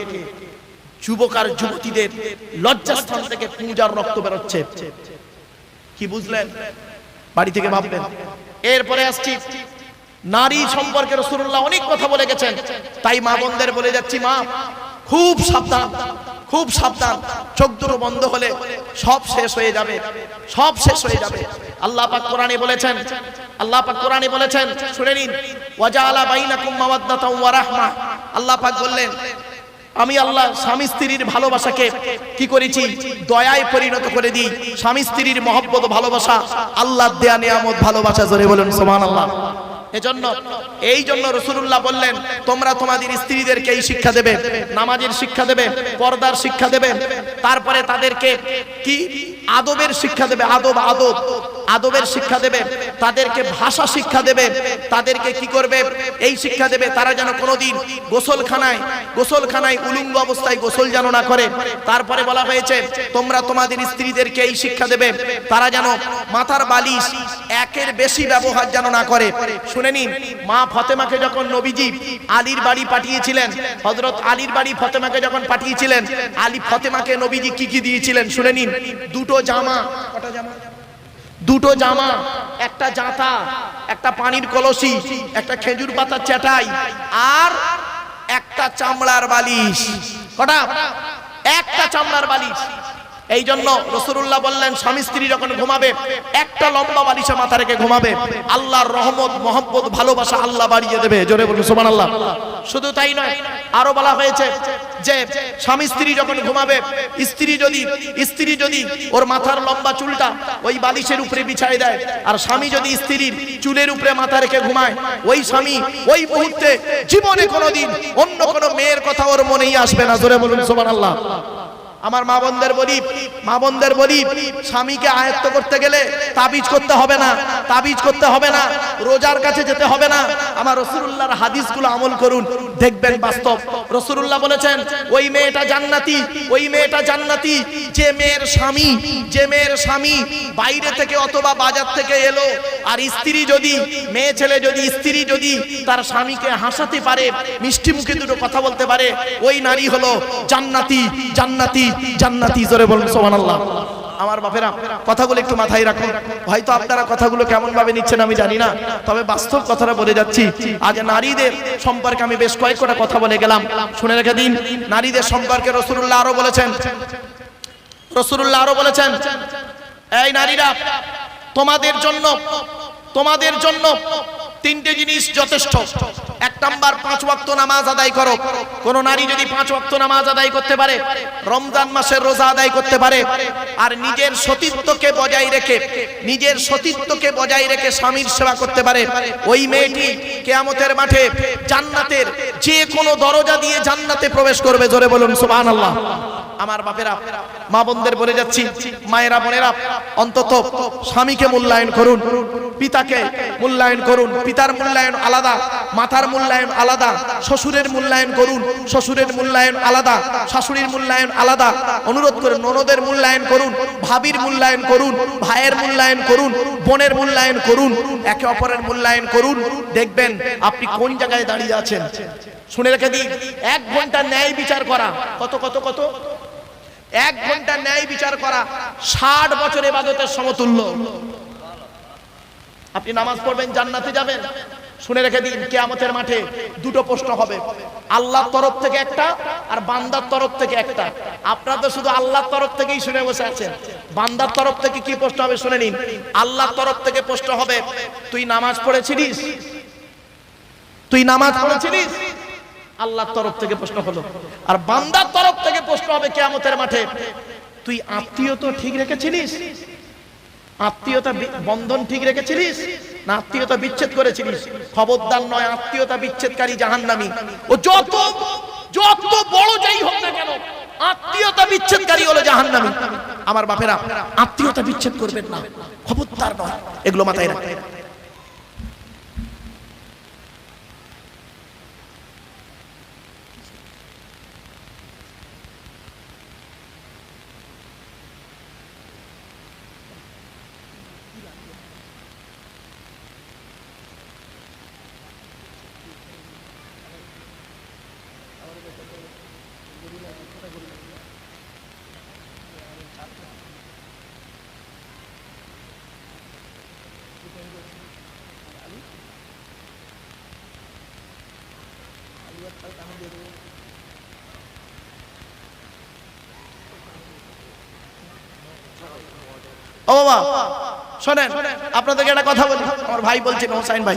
Speaker 1: যুবক আর যুবতীদের লজ্জাস্থান থেকে পূজার রক্ত বেরোচ্ছে। কি বুঝলেন? বাড়ি থেকে ভাববেন। এরপরে আসছি, নারী সম্পর্কে রাসূলুল্লাহ অনেক কথা বলে গেছেন, তাই মা বোনদের বলে যাচ্ছি, মা খুব সাবধান, খুব সাবধান। চোখ দুটো বন্ধ হলে সব শেষ হয়ে যাবে, সব শেষ হয়ে যাবে। আল্লাহ পাক কোরআনে বলেছেন, আল্লাহ পাক কোরআনে বলেছেন, শুনে নিন, ওয়াজাআলা বাইনাকুম মাওয়াদ্দাতাও ওয়া রাহমা। আল্লাহ পাক বললেন, আমি আল্লাহ স্বামী স্ত্রীর ভালোবাসাকে কি করেছি? দয়ায় পরিণত করে দিই। স্বামী স্ত্রীর মহব্বত ভালোবাসা আল্লাহর দেয়া নিয়ামত ভালোবাসা, জোরে বলুন সুবহানাল্লাহ। এজন্য এই জন্য রাসূলুল্লাহ বললেন, তোমরা তোমাদের স্ত্রীদেরকে এই শিক্ষা দেবে, নামাজের শিক্ষা দেবে, পর্দার শিক্ষা দেবে, তারপরে তাদেরকে কি আদবের শিক্ষা দেবে, আদবের শিক্ষা দেবে, তাদেরকে ভাষা শিক্ষা দেবে, তাদেরকে কি করবে? এই শিক্ষা দেবে তারা যেন কোনোদিন গোসলখানায় উলঙ্গ অবস্থায় গোসল যেন না করে। তারপরে বলা হয়েছে, তোমরা তোমাদের স্ত্রীদেরকে এই শিক্ষা দেবে তারা যেন মাথার বালিশ একের বেশি ব্যবহার যেন না করে। শুনে নিন, মা ফাতেমাকে যখন নবীজি আলীর বাড়ি পাঠিয়েছিলেন, হযরত আলীর বাড়ি ফাতেমাকে যখন পাঠিয়েছিলেন, আলী ফাতেমাকে নবীজি কি কি দিয়েছিলেন শুনে নিন। দুটো জামা, কটা জামা? দুটো জামা, একটা জাঁতা, একটা পানির কলসি, একটা খেজুর পাতার চাটাই, আর একটা চামড়ার বালিশ। কটা? একটা চামড়ার বালিশ। এই জন্য রাসূলুল্লাহ বললেন, স্বামী স্ত্রী যখন ঘুমাবে একটা লম্বা বালিশে মাথা রেখে ঘুমাবে, আল্লাহর রহমত মহব্বত ভালোবাসা আল্লাহ বাড়িয়ে দেবে, জোরে বলুন সুবহানাল্লাহ। শুধু তাই নয়, আরো বলা হয়েছে যে স্বামী স্ত্রী যখন ঘুমাবে, স্ত্রী যদি ওর মাথার লম্বা চুলটা ওই বালিশের উপরে বিছায় দেয়, আর স্বামী যদি স্ত্রীর চুলের উপরে মাথা রেখে ঘুমায়, ওই স্বামী ওই মুহূর্তে জীবনে কোনোদিন অন্য কোনো মেয়ের কথা ওর মনেই আসবে না, জোরে বলুন সুবহানাল্লাহ। আমার মা বোনদের বলি, স্বামীকে আয়ত্ত করতে গেলে তাবিজ করতে হবে না, রোজার কাছে যেতে হবে না। আমার রাসূলুল্লাহর হাদিসগুলো আমল করুন, দেখবেন বাস্তব। রাসূলুল্লাহ বলেছেন, ওই মেয়েটা জান্নাতি, যে মেয়ের স্বামী বাইরে থেকে অথবা বাজার থেকে এলো, আর মেয়ে ছেলে যদি তার স্বামীকে হাসাতে পারে, মিষ্টি মুখে দুটো কথা বলতে পারে, ওই নারী হলো জান্নাতি, জোরে বলুন সুবহানাল্লাহ। আমার বাপেরা, কথাগুলো একটু মাথায় রাখুন। হয়তো আপনারা কথাগুলো কেমন ভাবে নিচ্ছেন আমি জানি না, তবে বাস্তব কথাটা বলে যাচ্ছি। আজ নারীদের সম্পর্কে আমি বেশ কয়েকটা কথা বলে গেলাম, শুনে রেখে দিন। নারীদের সম্পর্কে রাসূলুল্লাহ আরো বলেছেন, এই নারীরা, তোমাদের জন্য তিনটে জিনিস যথেষ্ট। এক নাম্বার, 5 ওয়াক্ত নামাজ আদায় করো। কোন নারী যদি 5 ওয়াক্ত নামাজ আদায় করতে পারে, রমজান মাসের রোজা আদায় করতে পারে, আর নিজের সতীত্বকে বজায় রেখে স্বামীর সেবা করতে পারে, ওই মেয়েটি কিয়ামতের মাঠে জান্নাতের যে কোনো দরজা দিয়ে জান্নাতে প্রবেশ করবে, জোরে বলুন সুবহানাল্লাহ। আমার বাপেরা, মা বোনদের বলে যাচ্ছি, মায়েরা বোনেরা, অন্তত স্বামীকে মূল্যায়ন করুন, পিতাকে মূল্যায়ন করুন। পিতার মূল্যায়ন আলাদা, মাতার মূল্যায়ন আলাদা, শ্বশুরের মূল্যায়ন করুন, শ্বশুরের মূল্যায়ন আলাদা, শাশুড়ির মূল্যায়ন আলাদা। অনুরোধ করে ননদের মূল্যায়ন করুন, ভাবির মূল্যায়ন করুন, ভাইয়ের মূল্যায়ন করুন, বোনের মূল্যায়ন করুন, একে অপরের মূল্যায়ন করুন। দেখবেন আপনি কোন জায়গায় দাঁড়িয়ে আছেন। শুনে রেখে দিন, 1 ঘন্টা ন্যায় বিচার করা, কত 1 ঘন্টা ন্যায় বিচার করা 60 বছর ইবাদতের সমতুল্য। আপনি নামাজ পড়বেন, জান্নাতে যাবেন। শুনে রেখে দিন, কিয়ামতের মাঠে দুটো প্রশ্ন হবে, আল্লাহর তরফ থেকে একটা আর বান্দার তরফ থেকে একটা। আপনারা তো শুধু আল্লাহর তরফ থেকেই শুনে বসে আছেন, বান্দার তরফ থেকে কি প্রশ্ন হবে শুনে নিন। আল্লাহর তরফ থেকে প্রশ্ন হবে, তুই নামাজ পড়েছিলিস? আল্লাহর তরফ থেকে প্রশ্ন হলো। আর বান্দার তরফ থেকে প্রশ্ন হবে কিয়ামতের মাঠে, তুই আত্মীয়তা ঠিক রেখেছিলিস? আত্মীয়তা বন্ধন ঠিক রেখেছিলিস না আত্মীয়তা বিচ্ছেদ করেছিলিস? খবরদার নয়, আত্মীয়তা বিচ্ছেদকারী জাহান্নামী। ও যত বড় যাই হোক না কেন, আত্মীয়তা বিচ্ছেদকারী হলো জাহান্নামী। আমার বাপেরা, আত্মীয়তা বিচ্ছেদ করবেন না, খবরদার নয়, এগুলো মাথায় রাখবেন। ও বাবা শোনেন, আপনাদেরকে একটা কথা বলি। আমার ভাই বলছেন, হোসাইন ভাই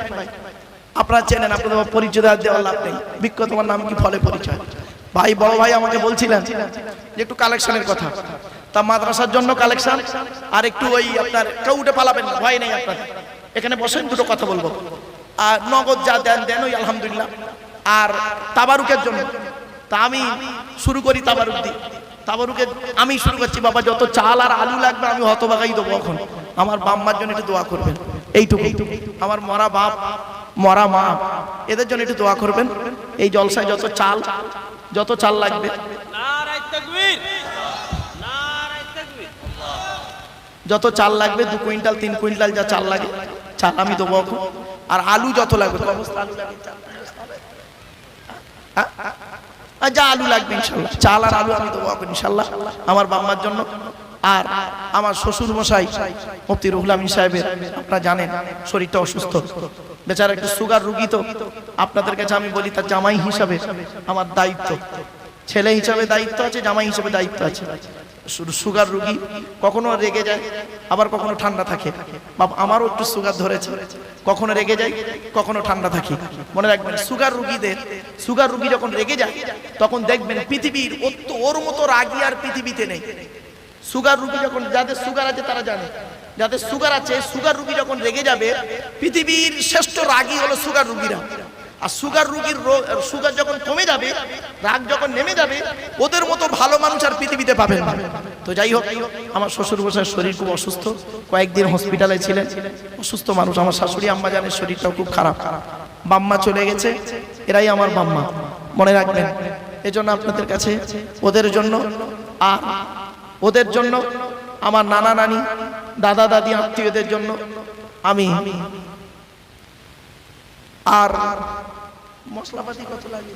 Speaker 1: আপনারা চেনেন, আপনাদের পরিচয় দেওয়ার লাভ নেই। বিক্ষ তোমার নাম কি, ফলে পরিচয়। ভাই বড় ভাই আমাকে বলছিলেন যে একটু কালেকশনের কথা, তা মাদ্রাসার জন্য কালেকশন আর একটু ওই আপনার কেউ উঠে পালাবেন না, ভয় নেই আপনাদের, এখানে বসেন, দুটো কথা বলবো। আর নগদ যা দেন দেন ওই আলহামদুলিল্লাহ। আর তাবারুকের জন্য তা আমি শুরু করি, তাবারুক দিই। তাবারুকে আমি শুরু করছি, বাবা যত চাল আর আলু লাগবে আমি হতভাগাই দেবো। এখন আমার বাম্মার জন্য একটু দোয়া করবেন, এইটুকু। আমার মরা বাপ মরা মা এদের জন্য একটু দোয়া করবেন। এই জলসায় যত চাল লাগবে, যত চাল লাগবে 2 কুইন্টাল 3 কুইন্টাল যা চাল লাগে চাল আমি দেবো এখন। আর আলু যত লাগবে, যা আলু লাগবে ইনশাল্লাহ, চাল আর আলু আমি দেবো এখন ইনশাল্লাহ আমার বাম্মার জন্য। আর আমার শ্বশুর মশাই মুফতি রুহুল আমিন সাহেবের, আপনারা জানেন শরীরটা অসুস্থ, বেচারা একটু সুগার রোগী। তো আপনাদের কাছে আমি বলি, তার জামাই হিসাবে আমার দায়িত্ব, ছেলে হিসাবে দায়িত্ব আছে, জামাই হিসাবে দায়িত্ব আছে। সুগার রোগী, কখনো রেগে যায়, আবার কখনো ঠান্ডা থাকে। বাবা আমারও একটু সুগার ধরেছে, কখনো রেগে যায়, কখনো ঠান্ডা থাকে। মনে রাখবেন, সুগার রোগী যখন রেগে যায় তখন দেখবেন পৃথিবীর ওর মতো রাগী আর পৃথিবীতে নেই। সুগার রোগী যখন, যাদের সুগার আছে তারা জানে, যাদের সুগার আছে, সুগার রোগী যখন রেগে যাবে, পৃথিবীর শ্রেষ্ঠ রাগী হলো সুগার রোগীরা। আর সুগার রোগীর সুগার যখন কমে যাবে, রাগ যখন নেমে যাবে, ওদের মতো ভালো মানুষ আর পৃথিবীতে পাবেন না। তো যাই হোক, আমার শ্বশুর মশাইয়ের শরীর খুব অসুস্থ, কয়েকদিন হসপিটালে ছিলেন, অসুস্থ মানুষ। আমার শাশুড়ি আম্মা জানের শরীরটাও খুব খারাপ, বাম্মা চলে গেছে, এরাই আমার বাম্মা, মনে রাখবেন। এজন্য আপনাদের কাছে ওদের জন্য আর ওদের জন্য, আমার নানা নানি দাদা দাদি আত্মীয়দের জন্য আমি, আর মশলাপাতি কত লাগে,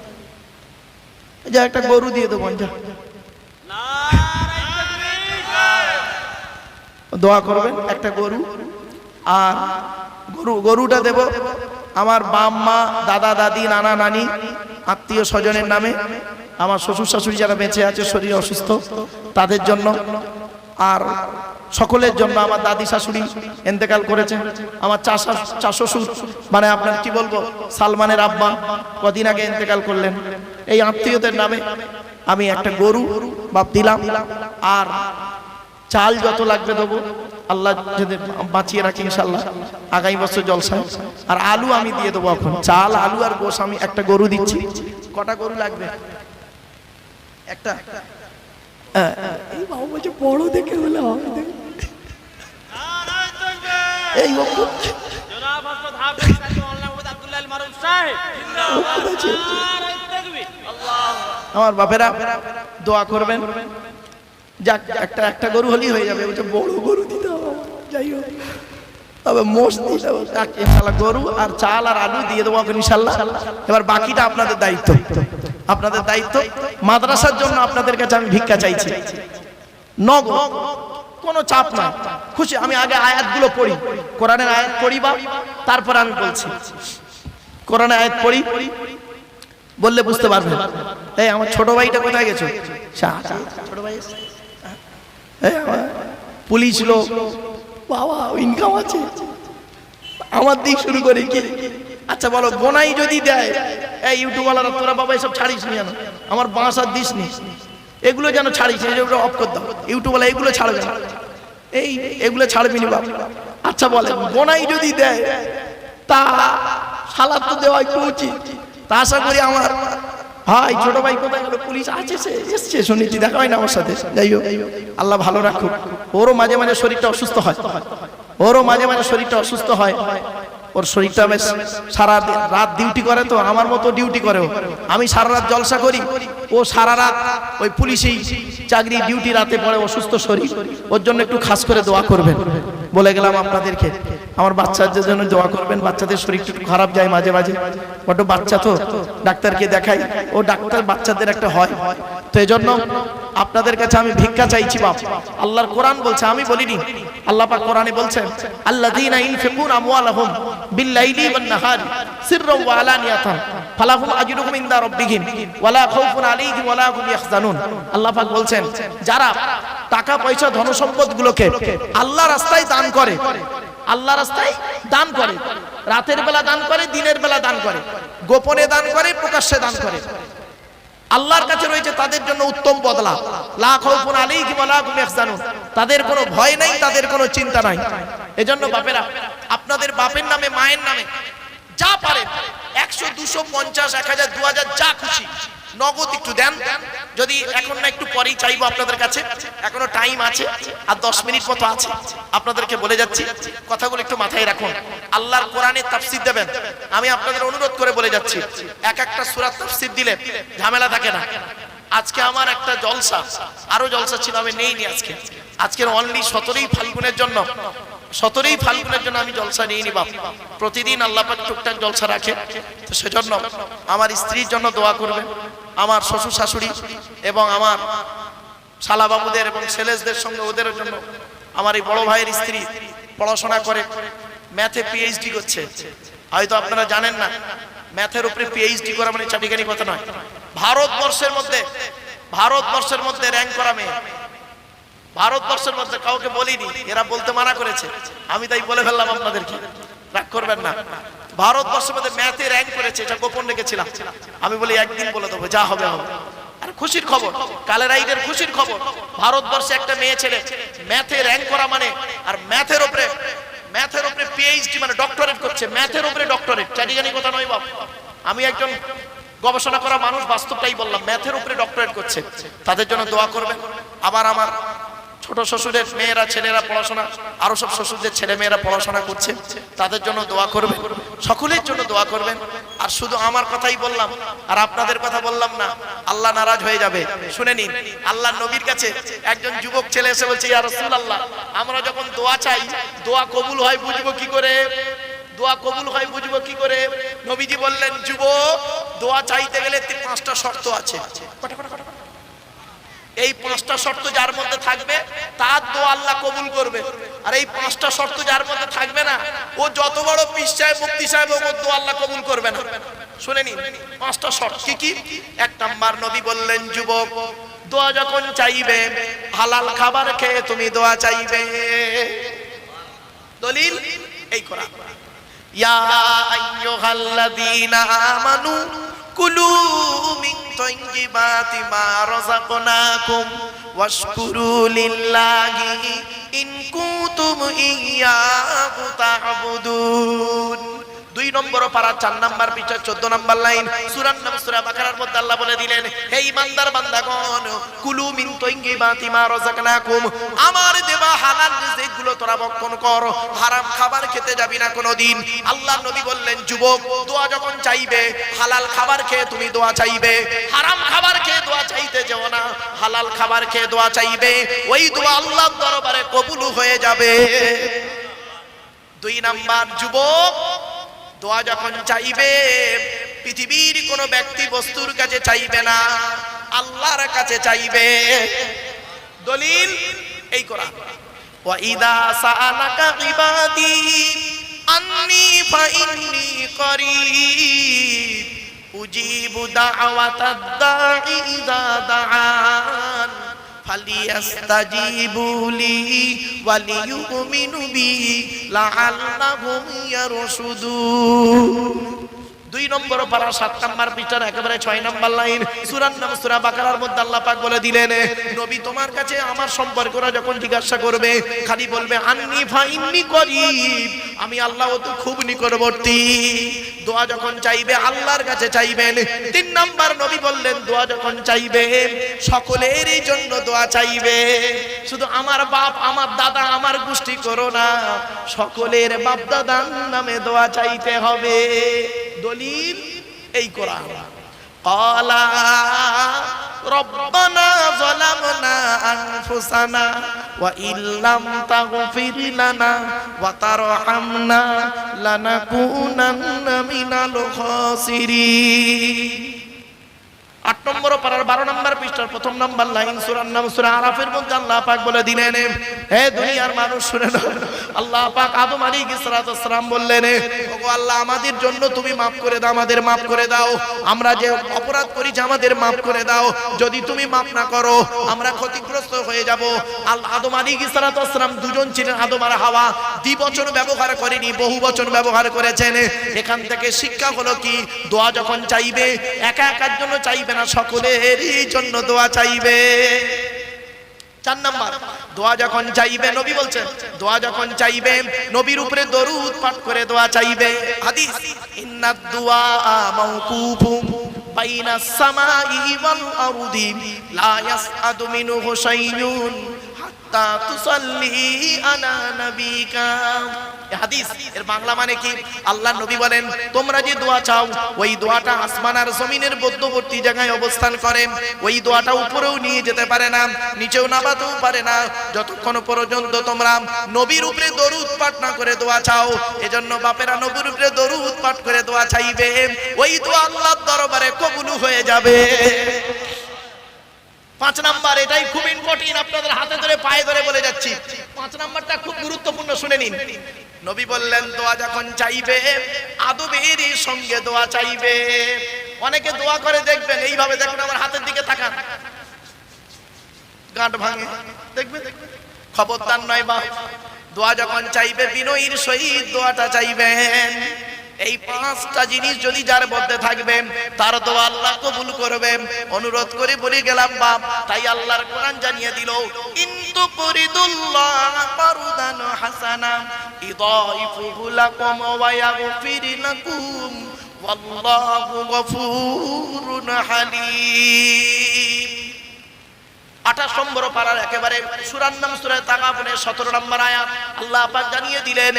Speaker 1: যা একটা গরু দিয়ে দেবো, দোয়া করবেন একটা গরু। আর গরুটা দেব আমার বাম্মা দাদা দাদি নানা নানি আত্মীয় স্বজনের নামে, আমার শ্বশুর শাশুড়ি যারা বেঁচে আছে শরীর অসুস্থ তাদের জন্য, আর সকলের জন্য। আমার দাদি শাশুড়ি ইন্তেকাল করেছেন, আমার চা শ্বশুর মানে আপনার কি বলবো, সালমানের আব্বা কদিন আগে ইন্তেকাল করলেন। এই আত্মীয়দের নামে আমি একটা গরু বাপ দিলাম, আর চাল যত লাগবে দেবো, আল্লাহ যদি বাঁচিয়ে রাখি ইনশাল্লাহ আগামী বছর জলসায়। আর আলু আমি দিয়ে দেবো এখন, চাল আলু আর গোশ আমি একটা গরু দিচ্ছি। কটা গরু লাগবে? একটা। এই বাবু বলছে বড় দেখে হলে হবে। এই আমার বাপেরা দোয়া করবেন, যাক একটা গরু হলেই হয়ে যাবে। বলছে বড় গরু দিতে হবে, যাই হোক তবে মোস্ট ইনশাল্লাহ গরু আর চাল আর আলু দিয়ে দেবো ইনশাল্লাহ। এবার বাকিটা আপনাদের দায়িত্ব, আপনাদের দায়িত্ব। মাদ্রাসার জন্য আপনাদের কাছে আমি ভিক্ষা চাইছি, নগদ, কোনো চাপ না, খুশি। আমি আগে আয়াতগুলো পড়ি, কোরআনের আয়াত পড়ি বা তারপর আমি বলছি। কোরআনের আয়াত পড়ি, বললে বুঝতে পারবেন। এই আমার ছোট ভাইটা কোথায় গেছো? ছোট ভাই পুলিশ লোক, বাবা ইনকাম আছে, আমার দিক শুরু করে কি। আচ্ছা বলো, বোনাই যদি দেয়, এই ইউটিউবওয়ালারা তোরা বাবা এসব ছাড়িস নি, আমার বাঁশ আর দিস নি, এগুলো যেন ছাড়িস, এগুলো অফ কর দাও। ইউটিউবওয়ালা এগুলো ছাড়বে না, এগুলো ছাড়বি নি বাবা। আচ্ছা বলে, বোনাই যদি দেয় তা সালাদ তো দেওয়া একটু উচিত। তা আশা করি আমার ভাই ছোট ভাই কোথায় গেল, পুলিশ আছে, এসছে শুনেছি, দেখা হয় না আমার সাথে। যাই হোক, আল্লাহ ভালো রাখুক। ওরও মাঝে মাঝে শরীরটা অসুস্থ হয়, ওর শরীরটা বেশ সারা রাত ডিউটি করে, তো আমার মতো ডিউটি করে। আমি সারা রাত জলসা করি, ও সারা রাত ওই পুলিশেই চাকরি ডিউটি, রাতে পড়ে, অসুস্থ শরীর। ওর জন্য একটু খাস করে দোয়া করবেন বলে গেলাম আপনাদেরকে। আমার বাচ্চাদের জন্য দোয়া করবেন, বাচ্চাদের শরীর একটু খারাপ যায় মাঝে মাঝে, বড় বাচ্চা তো, ডাক্তারকে দেখাই, ও ডাক্তার বাচ্চাদের একটা হয়, তো এজন্য আপনাদের কাছে আমি ভিক্ষা চাইছি বাপ। আল্লাহর কোরআন বলছে, আমি বলিনি, আল্লাহ পাক কোরআনে বলছেন, আল্লাযীনা ইনফিকুনা আমওয়ালাহুম বিল-লাইলি ওয়ান-নাহারি সিররান ওয়া আলানিয়াতান ফালাহুম আজরুহুম ইনদা রাব্বিহিম ওয়ালা খাউফুন আলাইহিম ওয়ালা হুম ইয়াহজানুন। আল্লাহ পাক বলছেন, যারা টাকা পয়সা ধন সম্পদগুলোকে আল্লাহর রাস্তায় দান করে, আল্লাহর রাস্তায় দান করে, রাতের বেলা দান করে, দিনের বেলা দান করে, গোপনে দান করে, প্রকাশ্যে দান করে, আল্লাহর কাছে রয়েছে তাদের জন্য উত্তম বদলা। লা খাউফুন আলাইহিম ওয়ালা হুম ইয়াহজানুন, তাদের কোনো ভয় নাই, তাদের কোনো চিন্তা নাই। এজন্য বাপেরা, আপনাদের বাপের নামে, মায়ের নামে যা পারেন, 100 200 50 1000 2000 যা খুশি নগদ একটু দেন। যদি এখন না, একটু পরেই চাইবো আপনাদের কাছে, এখনো টাইম আছে, আর 10 মিনিট মতো আছে। আপনাদেরকে বলে যাচ্ছি, কথাগুলো একটু মাথায় রাখুন। আল্লাহর কোরআনের তাফসীর দেবেন, আমি আপনাদের অনুরোধ করে বলে যাচ্ছি, এক একটা সূরা তাফসীর দিলে ঝামেলা থাকে না। আজকে আমার একটা জলসা, আরো জলসা ছিল, আমি নেইনি আজকে। আজকের অনলি 17ই ফাল্গুনের জন্য, 17ই ফাল্গুনের জন্য আমি জলসা নিইনি বাপ। প্রতিদিন আল্লাহ পাক টুকটাক জলসা রাখে, তো সেজন্য আমার স্ত্রীর জন্য দোয়া করবেন, আমার শ্বশুর শাশুড়ি এবং আমার শালা বাবুদের এবং ছেলেদের সঙ্গে ওদের জন্য। আমার এই বড় ভাইয়ের স্ত্রী পড়াশোনা করে, ম্যাথে পিএইচডি করছে। হয়তো আপনারা জানেন না, ম্যাথের উপরে পিএইচডি করা মানে চাটিখানি কথা নয়। ভারতবর্ষের মধ্যে র্যাঙ্ক করা মেয়ে, ভারতবর্ষের মধ্যে, কাউকে বলিনি, এরা বলতে মানা করেছে, আমি তাই বলে ফেললাম আপনাদেরকে, রাগ করবেন না। ভারতবর্ষের মধ্যে ম্যাথে র্যাঙ্ক করেছে, এটা গোপন রেখেছিলাম। আমি বলি একদিন বলে দেবো, যা হবে হবে। আর খুশির খবর, কালের আইডের খুশির খবর, ভারতবর্ষে একটা মেয়ে ছেলে ম্যাথে র্যাঙ্ক করা মানে, আর ম্যাথের উপরে পিএইচডি মানে ডক্টরেট করছে, ম্যাথের উপরে ডক্টরেট, চাটিখানি কথা নয় বাপ। আমি একজন গবেষণা করা মানুষ, বাস্তবটাই বললাম, ম্যাথের উপরে ডক্টরেট করছে, তাদের জন্য দোয়া করবেন। আবার আমার ছোট শ্বশুরের মেয়েরা, ছেলেরা পড়াশোনা, আরো সব শ্বশুরদের ছেলে মেয়েরা পড়াশোনা করছে, তাদের জন্য দোয়া করবেন, সকলের জন্য দোয়া করবেন। আর শুধু আমার কথাই বললাম আর আপনাদের কথা বললাম না, আল্লাহ নারাজ হয়ে যাবে। শুনে নিন, আল্লাহর নবীর কাছে একজন যুবক ছেলে এসে বলছে, ইয়া রাসূলুল্লাহ, আমরা যখন দোয়া চাই, দোয়া কবুল হয় বুঝবো কি করে? দোয়া কবুল হয় বুঝবো কি করে? নবীজি বললেন, যুবক, দোয়া চাইতে গেলে 5টা শর্ত আছে। এই 5টা শর্ত যার মধ্যে থাকবে, তার দোয়া আল্লাহ কবুল করবে। আর এই 5টা শর্ত যার মধ্যে থাকবে না, ও যত বড় পীর সাহেব, মুফতি সাহেব, ও দোয়া আল্লাহ কবুল করবে না। শুনে নিন 5টা শর্ত কি কি। 1 নাম্বার, নবী বললেন, যুবক, দোয়া যখন চাইবে, হালাল খাবার খেয়ে তুমি দোয়া চাইবে। দলিল এই কোরআন, ইয়া আইয়ুহাল্লাযীনা আমানু কুলু মিন তাইয়্যিবাতি মা রাযাকনাকুম ওয়াশকুরু লিল্লাহি ইন কুনতুম ইয়্যাহু তা'বুদুন। 2 নম্বর পারা 4 নম্বর পৃষ্ঠা 14 নম্বর লাইন, সূরার নাম সূরা বাকারার মধ্যে আল্লাহ বলে দিলেন, হে ঈমানদার বান্দাগণ, কুলু মিন তাইয়্যিবাতি মা রাযাকনাকুম, আমার দেওয়া হালাল রিজিকগুলো তোরা ভক্ষণ কর, হারাম খাবার খেতে যাবি না কোনোদিন। আল্লাহর নবী বললেন, যুবক, দোয়া যখন চাইবে, হালাল খাবার খেয়ে তুমি দোয়া চাইবে, হারাম খাবার খেয়ে দোয়া চাইতে যেও না, হালাল খাবার খেয়ে দোয়া চাইবে, ওই দোয়া আল্লাহর দরবারে কবুল হয়ে যাবে। 2 নাম্বার, যুবক, দোয়া যখন চাইবে, পৃথিবীর কোনো ব্যক্তি বস্তুর কাছে চাইবে না, আল্লাহর কাছে চাইবে। দলিল এই কোরআন, ওয়া ইযা সাআলাকা ইবাদি আন্নী ফাইন্নী করিব উজিবু দাওয়াতাদ দাঈ ইযা দাআন ফালিয়াস্তাজিবু লি ওয়া লিয়ুমিনু বি লাআল্লাহুম ইয়ারশুদুন। 2 নম্বর পারা 7 নম্বর পৃষ্ঠার একেবারে 6 নম্বর লাইন, সূরার নাম সূরা বাকারার মধ্যে আল্লাহ পাক বলে দিলেন, নবী তোমার কাছে আমার সম্পর্করা যখন জিজ্ঞাসা করবে খালি বলবে আন্নী ফাইন্নী করিব, আমি আল্লাহ তো খুব নিকটবর্তী। দোয়া যখন চাইবে আল্লাহর কাছে চাইবেন। 3 নম্বর নবী বললেন দোয়া যখন চাইবে সকলের জন্য দোয়া চাইবে, শুধু আমার বাপ আমার দাদা আমার গোষ্ঠী করো না, সকলের বাপ দাদার নামে দোয়া চাইতে হবে। দলিল এই কোরআন। ক্বালা রব্বানা যালামনা আনফুসানা ওয়া ইল্লাম তাগফির লানা ওয়া তারহামনা লানাকুনান্না মিনাল খাসিরিন। 8 নম্বর পারার 12 নম্বর পৃষ্ঠার 1 নম্বর লাইন, সূরার নাম সূরা আরাফের মধ্যে আল্লাহ পাক বলে দিলেন, হে দুনিয়ার মানুষ শুনে নাও, আল্লাহ পাক আদম আলাইহিস সালাম বললেন, ওগো আল্লাহ আমাদের জন্য তুমি maaf করে দাও, আমাদের maaf করে দাও, আমরা যে অপরাধ করেছি আমাদের maaf করে দাও, যদি তুমি maaf না করো আমরা ক্ষতিগ্রস্ত হয়ে যাব। আদম আলাইহিস সালাম দুজন ছিলেন, আদম আর হাওয়া, দ্বিবচন ব্যবহার করেনি, বহুবচন ব্যবহার করেছেন। এখান থেকে শিক্ষা হলো কি, দোয়া যখন চাইবে একা একার জন্য চাইবে না, সকলেরই জন্য দোয়া চাইবে। 4 নাম্বার, দোয়া যখন চাইবে নবী বলছেন, দোয়া যখন চাইবে নবীর উপরে দরুদ পাঠ করে দোয়া চাইবে। হাদিস, ইন্নাদ দুআ মাওকুফুন বাইনাস সামাই ওয়াল আরদি লা ইয়াসআদু মিনহু শাইউন হাত্তা তুসাল্লি আলা নবিকা। হাদিস এর বাংলা মানে কি, আল্লাহর নবী বলেন তোমরা যে দোয়া চাও ওই দোয়াটা আসমান আর জমিনের মধ্যবর্তী জায়গায় অবস্থান করে, ওই দোয়াটা উপরেও নিয়ে যেতে পারে না, নিচেও নামাতেও পারে না, যতক্ষণ পর্যন্ত তোমরা নবীর উপরে দরুদ পাঠ না করে দোয়া চাও। এজন্য বাপেরা নবীর উপরে দরুদ পাঠ করে দোয়া চাইবে, ওই দোয়া আল্লাহর দরবারে কবুল হয়ে যাবে। 5 নাম্বার, এটাই খুব ইম্পর্টেন্ট, আপনাদের হাতে ধরে পায়ে ধরে বলে যাচ্ছি। 5 নাম্বারটা খুব গুরুত্বপূর্ণ, শুনে নিন। নবী বললেন দোয়া যখন চাইবে আদবের সঙ্গে দোয়া চাইবে। অনেকে দোয়া করে দেখবেন এইভাবে, দেখুন আমার হাতের দিকে তাকান, গাঁট ভাঙে, দেখবেন, খবরদার নয় বা। দোয়া যখন চাইবে বিনয়ীর সহিত দোয়াটা চাইবেন। এই 5টা জিনিস যদি যার মধ্যে থাকবে তার দোয়া আল্লাহ কবুল করবে। অনুরোধ করে বলে গেলাম বাপ, তাই আল্লাহর কোরআন জানিয়ে দিল, ইনতু কুরিদুল্লাহ ফারদান হাসানা ইদাইফুহু লাকুম ওয়া ইয়াগফির লাকুম ওয়াল্লাহু গফুরুন হালিম। 28 নম্বর পারার একেবারে সূরার নাম সূরা তাগাবুনের 17 নম্বর আয়াত আল্লাহ পাক জানিয়ে দিলেন,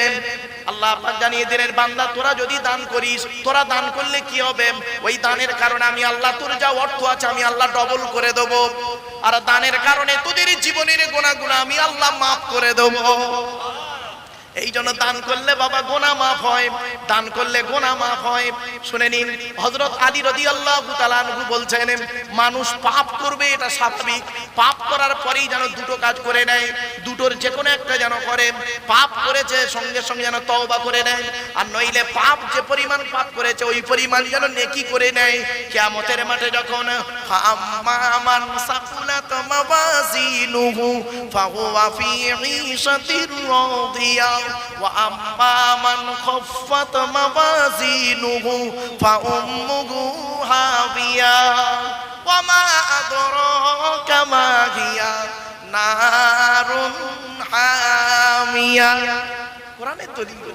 Speaker 1: আল্লাহ পাক জানিয়ে দিলেন, বান্দা তোরা যদি দান করিস, তোরা দান করলে কি হবে, ওই দানের কারণে আমি আল্লাহ তোর যা অর্থ আছে আমি আল্লাহ ডবল করে দেব, আর দানের কারণে তোদের জীবনের গুনাহগুলো আমি আল্লাহ maaf করে দেব। এই জন্য দান করলে বাবা গুনাহ maaf হয়, দান করলে গুনাহ maaf হয়। শুনে নিন, হযরত আলী রাদিয়াল্লাহু তাআলা আনহু বলছেন, মানুষ পাপ করবে এটা স্বাভাবিক, পাপ করার পরেই যেন দুটো কাজ করে নেয়, দুটোর যে কোনো একটা যেন করে, পাপ করেছে সঙ্গে সঙ্গে যেন তওবা করে নেয়, আর নইলে পাপ যে পরিমাণ পাপ করেছে ওই পরিমাণ যেন নেকি করে নেয়। কিয়ামতের মাঠে যখন ফাআম্মান সাকুলাত মাওয়াজিনুহু ফাহুয়া ফি ঈশাতির রাদিয়া ওয়া আম্মা মান খাফফাত মাওয়াজিনুহু ফাউম্মুহু হাবিয়া ওয়া মা আদরাকা মা হিয়া নারুন হামিয়া। কোরআনের দলিল।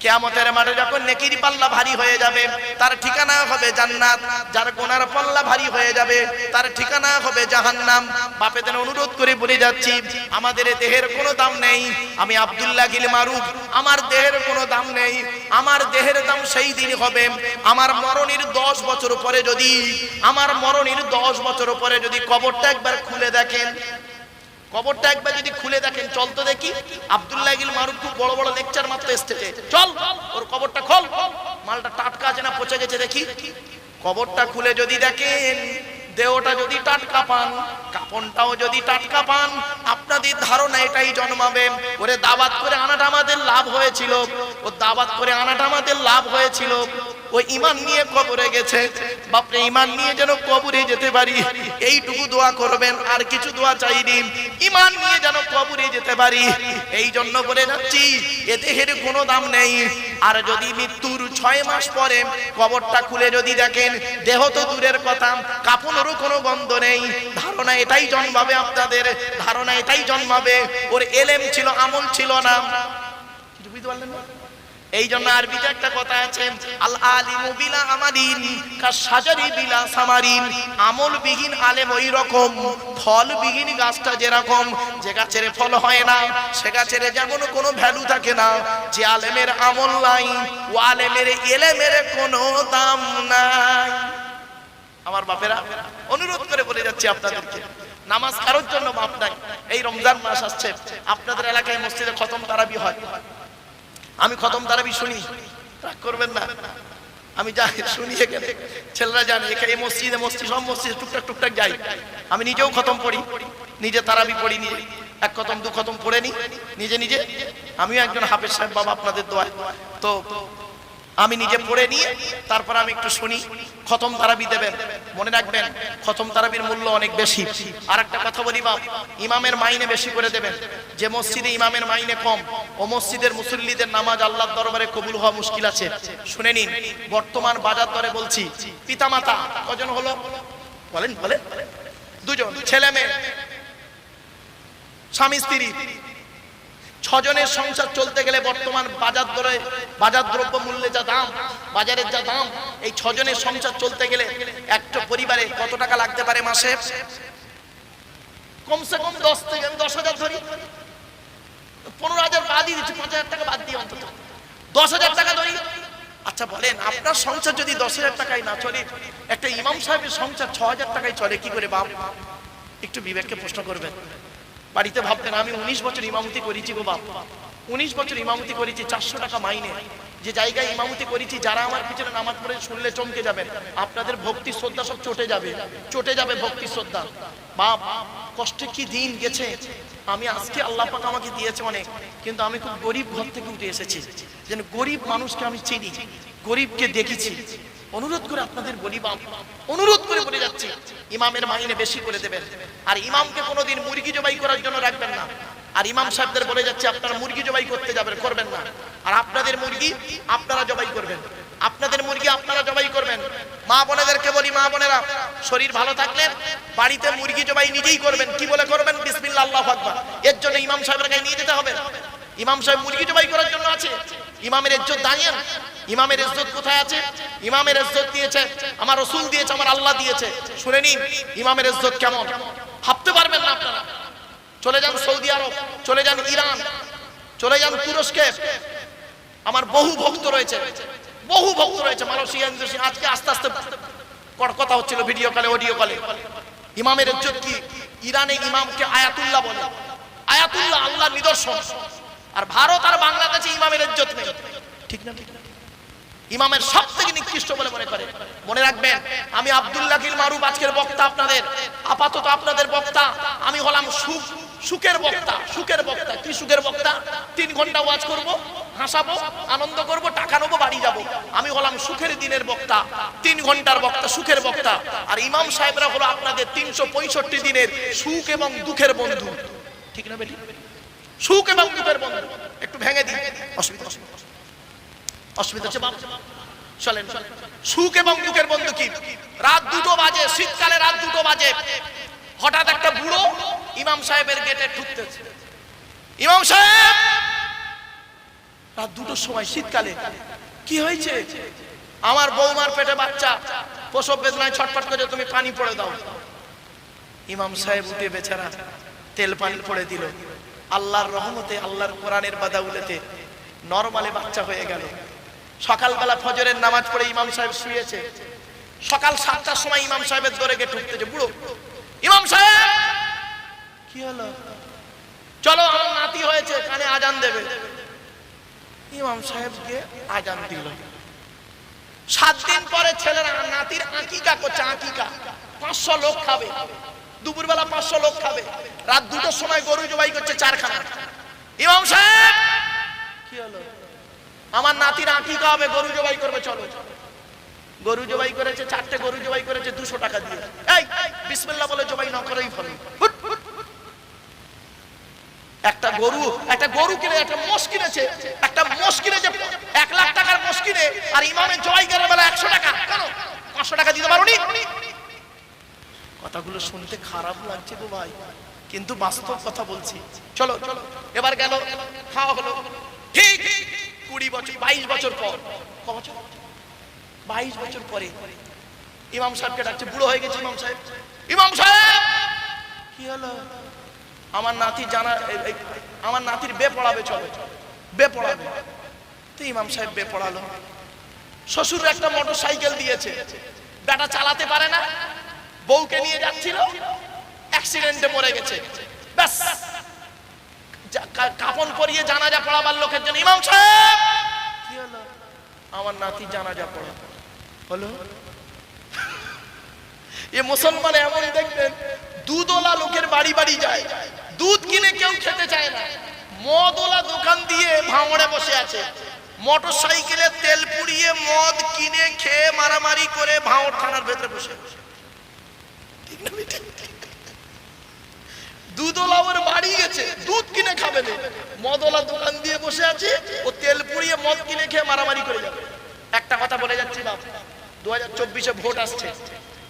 Speaker 1: কিয়ামতের মাঠে যখন নেকির পাল্লা ভারী হয়ে যাবে তার ঠিকানা হবে জান্নাত, যার গুনার পাল্লা ভারী হয়ে যাবে তার ঠিকানা হবে জাহান্নাম। বাপেদের অনুরোধ করে বলে যাচ্ছি, আমাদের দেহের কোনো দাম নেই। আমি আব্দুল্লাহ গিল মারুফ, আমার দেহের কোনো দাম নেই। আমার দেহের দাম সেই দিন হবে আমার মরণের 10 বছর পরে, যদি আমার মরণের 10 বছর পরে যদি কবরটা একবার খুলে দেখেন, কবরটা একবার যদি খুলে দেখেন, চল তো দেখি, আব্দুল্লাহ গিল মারুফ খুব বড় বড় লেকচার মাত্র স্টেজে, চল ওর কবরটা খোল, মালটা টাটকা আছে না পচে গেছে দেখি। কবরটা খুলে যদি দেখেন, দেহটা যদি টাটকা পান, কাপড়টাও যদি টাটকা পান, আপনাদের ধারণা এটাই জন্মাবে, ওরে দাওয়াত করে আনাটা আমাদের লাভ হয়েছিল, ও দাওয়াত করে আনাটা আমাদের লাভ হয়েছিল, ও ঈমান নিয়ে কবরে গেছে। বাপরে, ঈমান নিয়ে যেন কবরে যেতে পারি এইটুকু দোয়া করবেন, আর কিছু দোয়া চাইনি, ঈমান নিয়ে যেন কবরে যেতে পারি। এই জন্য বলে যাচ্ছি, এ দেহের কোনো দাম নেই, আর যদি মৃত্যুর 6 মাস পরে কবরটা খুলে যদি দেখেন দেহ তো দূরের কথা, কাফনেরও কোনো গন্ধ নেই, ধারণা এটাই জন্মাবে আপনাদের, ধারণা এটাই জন্মাবে ওর এলেম ছিল, আমল ছিল না। কিছু বুঝতে পারলেন না? এই জন্য আরবিতে একটা কথা আছে, আল আলিমু বিলা আমালিন কাশাজারি বিলা সামারিন। আমল বিহীন আলেম ওই রকম, ফল বিহীন গাছটা যেরকম, যে গাছের ফল হয় না সে গাছের যেমন কোনো ভ্যালু থাকে না, যে আলেমের আমল নাই ও আলেমের এলেমের কোনো দাম নাই। আমার বাপেরা অনুরোধ করে বলে যাচ্ছি আপনাদেরকে, নামাজ কারোর জন্য মাপ নাই। এই রমজান মাস আসছে, আপনাদের এলাকায় মসজিদে খতম তারাবি হয়, আমি খতম তারাবি শুনি, রাগ করবেন না, আমি যাই শুনি, এখানে ছেলেরা জানে এই মসজিদে সব মসজিদে টুকটাক টুকটাক যাই, আমি নিজেও খতম পড়ি, নিজে তারাবি পড়ি, নিজে 1 খতম 2 খতম পড়ে নি নিজে নিজে, আমিও একজন হাফেজ সাহেব বাবা আপনাদের দোয়ায়, তো আমি নিজে পড়ে নিয়ে তারপর আমি একটু শুনি। খতম তারাবি দেবেন, মনে রাখবেন খতম তারাবির মূল্য অনেক বেশি। আর একটা কথা বলি বাপ, ইমামের মাইনে বেশি করে দেবেন। যে মসজিদে ইমামের মাইনে কম ও মসজিদের মুসল্লিদের নামাজ আল্লাহর দরবারে কবুল হওয়া মুশকিল আছে। শুনে নিন, বর্তমান বাজার দরে বলছি, পিতামাতা কজন হলো বলেন? বলেন 2 জন, ছেলে মেয়ে, স্বামী স্ত্রী, 6 জনের সংসার চলতে গেলে বর্তমান বাজার দরে, বাজার দ্রব্য মূল্যে যা দাম, বাজারের যা দাম, এই 6 জনের সংসার চলতে গেলে একটা পরিবারে কত টাকা লাগতে পারে মাসে? কমসে কম 10,000 ধরি, 15,000 বাদ দিয়ে দিচ্ছি, 5,000 টাকা বাদ দিয়ে অন্তত 10,000 টাকা ধরি। আচ্ছা বলেন, আপনার সংসার যদি 10,000 টাকায় না চলে, একটা ইমাম সাহেবের সংসার 6,000 টাকায় চলে কি করে বাপ? একটু বিবেককে প্রশ্ন করবেন, বাড়িতে ভাববেন। আমি 19 বছর ইমামতি করেছি গো বাপ, 19 বছর ইমামতি করেছি, 400 টাকা মাইনে। যে জায়গায় ইমামতি করেছি, যারা আমার পিছনে নামাজ পড়ে শুনলে চমকে যাবেন, আপনাদের ভক্তি শ্রদ্ধা সব চটে যাবে ভক্তি শ্রদ্ধা। বাপ কষ্টে কি দিন গেছে, আমি আজকে আল্লাহ পাক আমাকে দিয়েছে অনেক, কিন্তু আমি খুব গরিব ঘর থেকে উঠে এসেছি, যেন গরিব মানুষকে আমি চিনি, গরিবকে দেখেছি। অনুরোধ করে আপনাদের বলি বাপ, অনুরোধ করে বলে যাচ্ছি, ইমামের মাইনে বেশি করে দেবেন। আর ইমামকে কোনোদিন মুরগি জবাই করার জন্য রাখবেন না। আর ইমাম সাহেবদের বলে যাচ্ছে, আপনারা মুরগি জবাই করতে করবেন না। আর আপনাদের মুরগি আপনারা জবাই করবেন, আপনাদের মুরগি আপনারা জবাই করবেন। মা বোনেদেরকে বলি, মা বোনেরা শরীর ভালো থাকলে বাড়িতে মুরগি জবাই নিজেই করবেন। কি বলে করবেন? বিসমিল্লাহ আল্লাহু আকবার। এর জন্য ইমাম সাহেবের কাছে নিয়ে যেতে হবে? ইমাম সাহেব মুরগি জবাই করার জন্য আছে? ইমামের ইজ্জত দাঁড়িয়ে, ইমামের ইজ্জত কোথায় আছে? ইমামের ইজ্জত দিয়েছে আমার রাসূল, দিয়েছে আমার আল্লাহ দিয়েছে। শুনে নিন ইমামের ইজ্জত কেমন, ভাবতে পারবেন না আপনারা। চলে যান সৌদি আরব, চলে যান ইরান, চলে যান তুরস্কে, আমার বহু ভক্ত রয়েছে, মালয়েশিয়া, ইন্দোনেশিয়া। আজকে আস্তে আস্তে কথা হচ্ছিল ভিডিও কলে, অডিও কলে। ইমামের ইজ্জত কি? ইরানে ইমামকে আয়াতুল্লাহ বলে, আয়াতুল্লাহ আল্লাহর নিদর্শন। আর ভারত আর বাংলাদেশে ইমামের ইজ্জত নেই, ঠিক না? ইমামের সবথেকে নিকৃষ্ট বলে মনে করে। মনে রাখবেন, আমি আব্দুল্লাহ গিল মারুফ আজকের বক্তা, আপনাদের আপাতত আপনাদের বক্তা। আমি হলাম সুখের বক্তা, সুখের বক্তা। কি সুখের বক্তা? 3 ঘন্টা ওয়াজ করব, হাসাবো, আনন্দ করব, টাকা নেবো, বাড়ি যাব। আমি হলাম সুখের দিনের বক্তা, 3 ঘন্টার বক্তা, সুখের বক্তা। আর ইমাম সাহেবরা হলো আপনাদের 365 দিনের সুখ এবং দুঃখের বন্ধু, ঠিক না বেটি? সুখ এবং দুঃখের বন্ধু। একটু ভেঙে দিই, অসুবিধা হচ্ছে বাপ? চলেন। সুখ এবং দুঃখের বন্ধু কি? রাত 2টো বাজে, শীতকালে রাত 2টো বাজে, হঠাৎ একটা বুড়ো ইমাম সাহেবের গেটে ঢুকতেছে। ইমাম সাহেব, রাত 2টোর সময় শীতকালে, কি হয়েছে? আমার বৌমার পেটে বাচ্চা, প্রসব বেদনায় ছটফট করে, তুমি পানি পড়ে দাও। ইমাম সাহেব উঠে বেচারা তেল পানি পড়ে দিল। আল্লাহর রহমতে, আল্লাহর কোরআনের বাদাউলেতে নরমালে বাচ্চা হয়ে গেল। সকালবেলা ফজরের নামাজ পড়ে ইমাম সাহেব শুয়েছে। সকাল 7টার সময় ইমাম সাহেবের দরে গিয়ে ঢুকতেছে বুড়ো। ইমাম সাহেব, কি হলো? চলো, আমার নাতি হয়েছে, কানে আজান দেবে। ইমাম সাহেবকে আজান দিল। 7 দিন পরে ছেলেরা নাতির আকিকা করছে, আকিকা। 500 লোক খাবে, দুপুরবেলা 500 লোক খাবে। রাত 2টোর সময় গরু জবাই করছে 4খানা। ইমাম সাহেব, কি হলো? আমার নাতির আকিকা হবে, গরু জবাই করবে, চলো। গরু জবাই করেছে, 4টে গরু জবাই করেছে 200 টাকা দিয়ে। এই বিসমিল্লাহ বলে জবাই না করেই ফলে। একটা গরু কিনে, একটা মোষ কিনেছে, একটা মোষ কিনেছে 1 লাখ টাকার মোষ কিনে, আর ইমামের জয়গানের বেলা 100 টাকা। কেন 500 টাকা দিতে পারোনি? কথাগুলো শুনতে খারাপ লাগছে গো ভাই, কিন্তু বাস্তব কথা বলছি। চলো চলো, এবার গেল, খাওয়া হলো, ঠিক 20 বছর 22 বছর পর, ক বছর 22 বছর পরে ইমাম সাহেবকে ডাকছে, বুড়ো হয়ে গেছে ইমাম সাহেব। ইমাম সাহেব কি হলো? আমার নাতি আমার নাতির বে পড়াবে, চলো বে পড়াবে। তো ইমাম সাহেব বে পড়ালো। শ্বশুর একটা মোটর সাইকেল দিয়েছে, বেটা চালাতে পারে না, বউকে নিয়ে যাচ্ছিল, অ্যাক্সিডেন্টে মরে গেছে। ব্যাস, কাফন পরিয়ে জানাজা পড়াবার লোকের জন্য ইমাম সাহেব কি হলো? আমার নাতি জানাজা পড়া হলো। এ মুসলমান এমন দেখবেন, দুধওয়ালা লোকের বাড়ি বাড়ি যায়, দুধ কিনে কেউ খেতে চায় না, মদওয়ালা দোকান দিয়ে ভাঙড়ে বসে আছে, মোটর সাইকেলে তেল পুড়িয়ে মদ কিনে খেয়ে মারামারি করে ভাঙড় থানার ভেতরে বসে। দুধওয়ালা ওর বাড়ি গেছে, দুধ কিনে খাবে না, মদওয়ালা দোকান দিয়ে বসে আছে, ও তেল পুড়িয়ে মদ কিনে খেয়ে মারামারি করে যাবে। একটা কথা বলে যাচ্ছি বাপ, 2024-এ ভোট আসছে,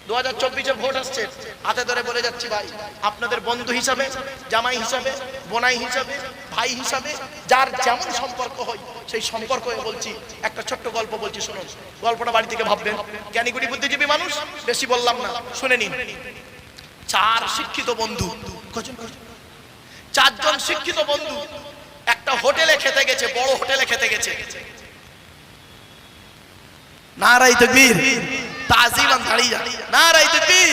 Speaker 1: 2024-এ ভোট আসছে, হাতে ধরে বলে যাচ্ছি ভাই, আপনাদের বন্ধু হিসাবে, জামাই হিসাবে, বোনাই হিসাবে, ভাই হিসাবে, যার যেমন সম্পর্ক হয় সেই সম্পর্ক বলছি। একটা ছোট্ট গল্প বলছি, শুনুন। গল্পটা বাড়ি থেকে ভাববেন, জ্ঞানীগুণী বুদ্ধিজীবী মানুষ, বেশি বললাম না, শুনে নিন। 4 শিক্ষিত বন্ধু, 4 জন শিক্ষিত বন্ধু একটা হোটেলে খেতে গেছে, বড় হোটেলে খেতে গেছে। নারায়ে তাকবীর, তাজিমান দাঁড়িয়ে, নারায়ে তাকবীর।